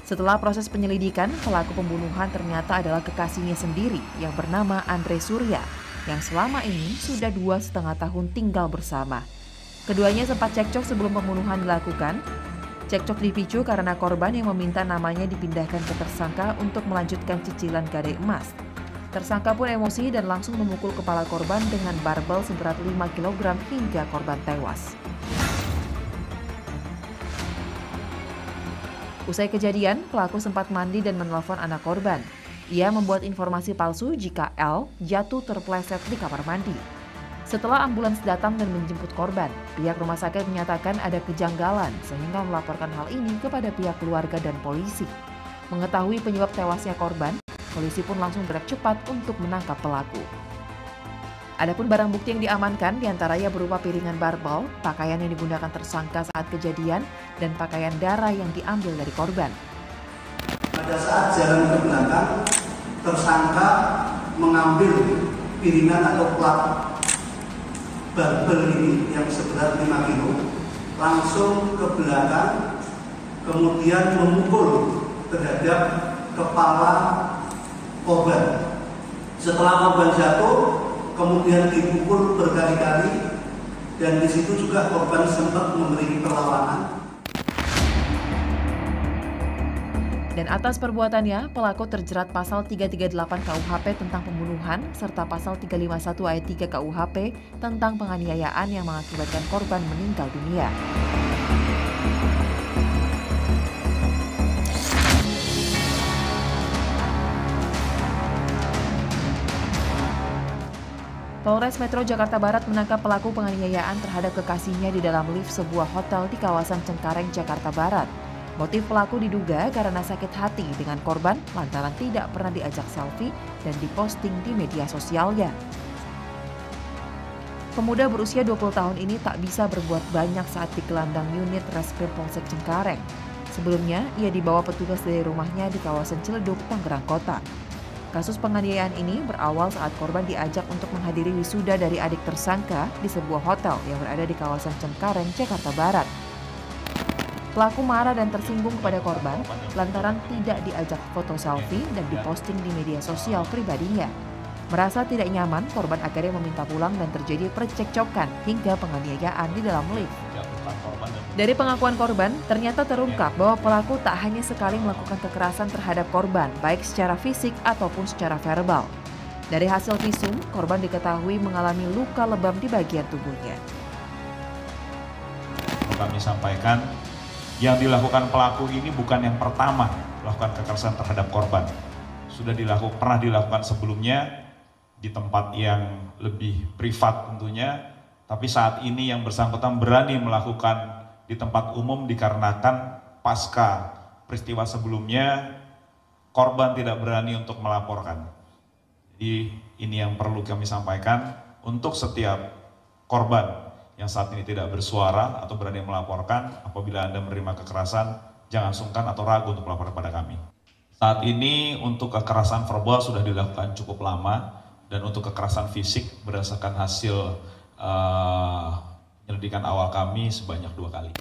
Setelah proses penyelidikan, pelaku pembunuhan ternyata adalah kekasihnya sendiri yang bernama Andre Surya, yang selama ini sudah 2,5 tahun tinggal bersama. Keduanya sempat cekcok sebelum pembunuhan dilakukan. Cekcok dipicu karena korban yang meminta namanya dipindahkan ke tersangka untuk melanjutkan cicilan gadai emas. Tersangka pun emosi dan langsung memukul kepala korban dengan barbel seberat 5 kg hingga korban tewas. Usai kejadian, pelaku sempat mandi dan menelpon anak korban. Ia membuat informasi palsu jika L jatuh terpleset di kamar mandi. Setelah ambulans datang dan menjemput korban, pihak rumah sakit menyatakan ada kejanggalan sehingga melaporkan hal ini kepada pihak keluarga dan polisi. Mengetahui penyebab tewasnya korban, polisi pun langsung gerak cepat untuk menangkap pelaku. Adapun barang bukti yang diamankan diantaranya berupa piringan barbel, pakaian yang digunakan tersangka saat kejadian, dan pakaian darah yang diambil dari korban. Pada saat jalan ke belakang, tersangka mengambil piringan atau plat barbel ini yang seberat 5 kilo, langsung ke belakang, kemudian memukul terhadap kepala korban. Setelah korban jatuh, kemudian dipukul berkali-kali, dan di situ juga korban sempat memberi perlawanan. Dan atas perbuatannya, pelaku terjerat pasal 338 KUHP tentang pembunuhan serta pasal 351 ayat 3 KUHP tentang penganiayaan yang mengakibatkan korban meninggal dunia. Polres Metro Jakarta Barat menangkap pelaku penganiayaan terhadap kekasihnya di dalam lift sebuah hotel di kawasan Cengkareng, Jakarta Barat. Motif pelaku diduga karena sakit hati dengan korban lantaran tidak pernah diajak selfie dan diposting di media sosialnya. Pemuda berusia 20 tahun ini tak bisa berbuat banyak saat digelandang unit Reskrim Polsek Cengkareng. Sebelumnya, ia dibawa petugas dari rumahnya di kawasan Ciledug, Tangerang Kota. Kasus penganiayaan ini berawal saat korban diajak untuk menghadiri wisuda dari adik tersangka di sebuah hotel yang berada di kawasan Cengkareng, Jakarta Barat. Pelaku marah dan tersinggung kepada korban lantaran tidak diajak foto selfie dan diposting di media sosial pribadinya. Merasa tidak nyaman, korban akhirnya meminta pulang dan terjadi percekcokan hingga penganiayaan di dalam lift. Dari pengakuan korban, ternyata terungkap bahwa pelaku tak hanya sekali melakukan kekerasan terhadap korban, baik secara fisik ataupun secara verbal. Dari hasil visum, korban diketahui mengalami luka lebam di bagian tubuhnya. kami sampaikan, yang dilakukan pelaku ini bukan yang pertama melakukan kekerasan terhadap korban. Pernah dilakukan sebelumnya di tempat yang lebih privat tentunya, tapi saat ini yang bersangkutan berani melakukan di tempat umum dikarenakan pasca peristiwa sebelumnya korban tidak berani untuk melaporkan. Jadi ini yang perlu kami sampaikan untuk setiap korban yang saat ini tidak bersuara atau berani melaporkan. Apabila Anda menerima kekerasan, jangan sungkan atau ragu untuk melapor kepada kami. Saat ini untuk kekerasan verbal sudah dilakukan cukup lama, dan untuk kekerasan fisik berdasarkan hasil penyelidikan awal kami sebanyak 2 kali.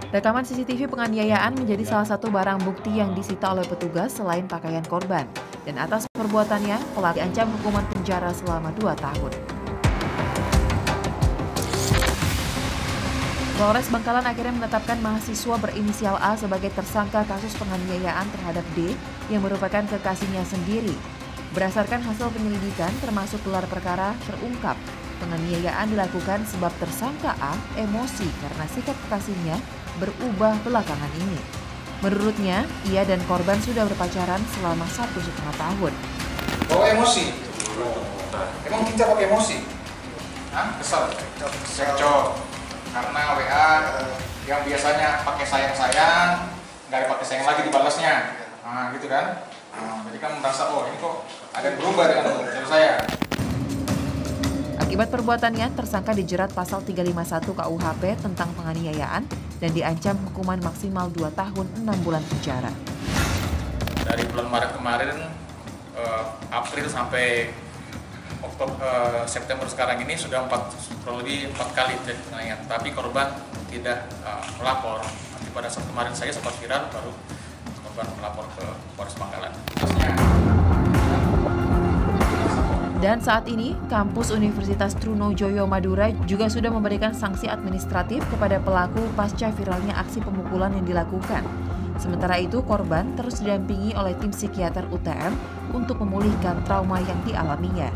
Rekaman CCTV penganiayaan menjadi salah satu barang bukti yang disita oleh petugas selain pakaian korban. Dan atas perbuatannya, pelaku diancam hukuman penjara selama 2 tahun. Polres Bangkalan akhirnya menetapkan mahasiswa berinisial A sebagai tersangka kasus penganiayaan terhadap D yang merupakan kekasihnya sendiri. Berdasarkan hasil penyelidikan termasuk gelar perkara terungkap, penganiayaan dilakukan sebab tersangka A emosi karena sikap kekasihnya berubah belakangan ini. Menurutnya, ia dan korban sudah berpacaran selama 1,5 tahun. Bawa emosi? Emang kita pakai emosi? Hah? Kesel? Cekcok? Karena WA yang biasanya pakai sayang-sayang, nggak dipakai sayang lagi dibalasnya. Nah, gitu kan? Nah, jadi kan merasa, oh ini kok ada yang berubah dengan saya. Akibat perbuatannya, tersangka dijerat pasal 351 KUHP tentang penganiayaan dan diancam hukuman maksimal 2 tahun 6 bulan penjara. Dari bulan Maret kemarin, April sampai September sekarang ini sudah kurang lebih 4 kali terjadi penganiayaan, tapi korban tidak melapor. Nanti pada saat kemarin saya sempat viral, baru korban melapor ke Polres Bangkalan. Dan saat ini, kampus Universitas Trunojoyo Madura juga sudah memberikan sanksi administratif kepada pelaku pasca viralnya aksi pemukulan yang dilakukan. Sementara itu, korban terus didampingi oleh tim psikiater UTM untuk memulihkan trauma yang dialaminya.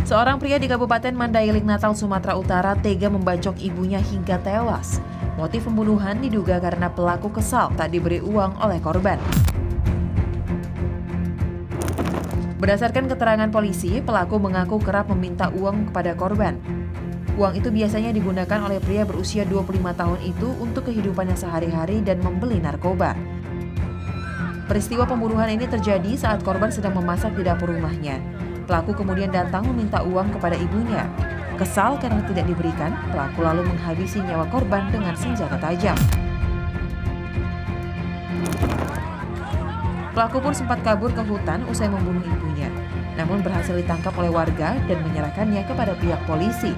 Seorang pria di Kabupaten Mandailing, Natal, Sumatera Utara tega membacok ibunya hingga tewas. Motif pembunuhan diduga karena pelaku kesal tak diberi uang oleh korban. Berdasarkan keterangan polisi, pelaku mengaku kerap meminta uang kepada korban. Uang itu biasanya digunakan oleh pria berusia 25 tahun itu untuk kehidupannya sehari-hari dan membeli narkoba. Peristiwa pembunuhan ini terjadi saat korban sedang memasak di dapur rumahnya. Pelaku kemudian datang meminta uang kepada ibunya. Kesal karena tidak diberikan, pelaku lalu menghabisi nyawa korban dengan senjata tajam. Pelaku pun sempat kabur ke hutan usai membunuh ibunya, namun berhasil ditangkap oleh warga dan menyerahkannya kepada pihak polisi.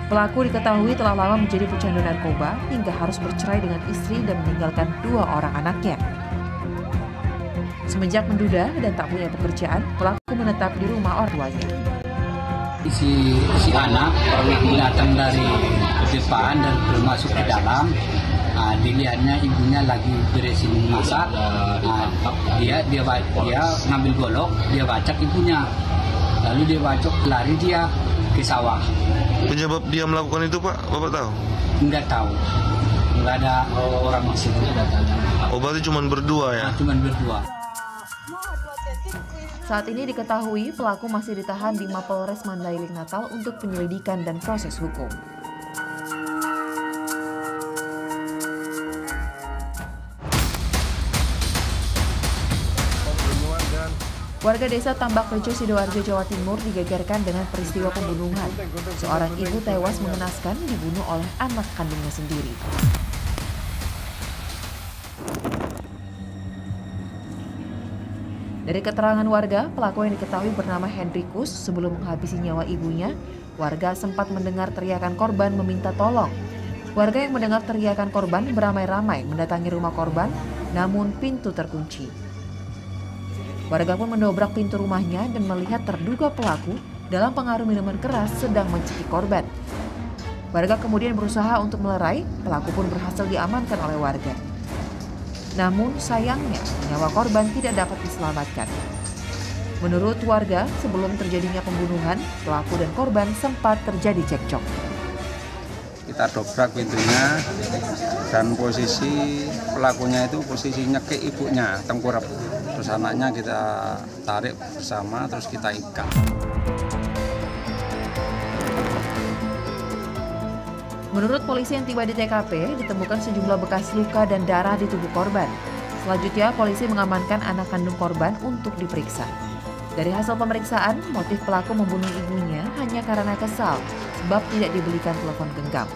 Pelaku diketahui telah lama menjadi pecandu narkoba hingga harus bercerai dengan istri dan meninggalkan 2 orang anaknya. Semenjak menduda dan tak punya pekerjaan, pelaku menetap di rumah orang tuanya. Si anak pernah datang dari depan dan masuk ke dalam. Dilihatnya ibunya lagi beresin masak. Dia ngambil golok, dia bacok ibunya. Lalu dia bacok, lari dia ke sawah. Penyebab dia melakukan itu, Pak, Bapak tahu? Enggak tahu. Enggak ada orang masuk. Oh, berarti cuma berdua ya? Cuma berdua. Saat ini diketahui pelaku masih ditahan di Mapolres Mandailing, Natal untuk penyelidikan dan proses hukum. Warga desa Tambak Rejo, Sidoarjo, Jawa Timur digegerkan dengan peristiwa pembunuhan. Seorang ibu tewas mengenaskan dibunuh oleh anak kandungnya sendiri. Dari keterangan warga, pelaku yang diketahui bernama Hendrikus sebelum menghabisi nyawa ibunya, warga sempat mendengar teriakan korban meminta tolong. Warga yang mendengar teriakan korban beramai-ramai mendatangi rumah korban, namun pintu terkunci. Warga pun mendobrak pintu rumahnya dan melihat terduga pelaku dalam pengaruh minuman keras sedang mencekik korban. Warga kemudian berusaha untuk melerai, pelaku pun berhasil diamankan oleh warga. Namun sayangnya nyawa korban tidak dapat diselamatkan. Menurut warga, sebelum terjadinya pembunuhan, pelaku dan korban sempat terjadi cekcok. Kita dobrak pintunya dan posisi pelakunya itu posisi nyekik ibunya, tengkurap. Terus anaknya kita tarik bersama, terus kita ikat. Menurut polisi yang tiba di TKP, ditemukan sejumlah bekas luka dan darah di tubuh korban. Selanjutnya, polisi mengamankan anak kandung korban untuk diperiksa. Dari hasil pemeriksaan, motif pelaku membunuh ibunya hanya karena kesal, sebab tidak dibelikan telepon genggam.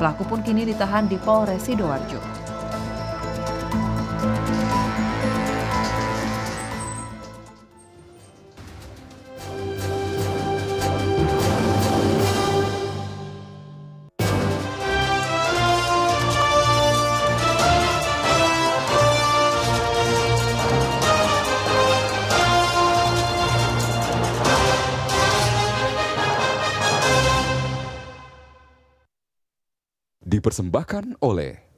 Pelaku pun kini ditahan di Polres Sidoarjo. Dipersembahkan oleh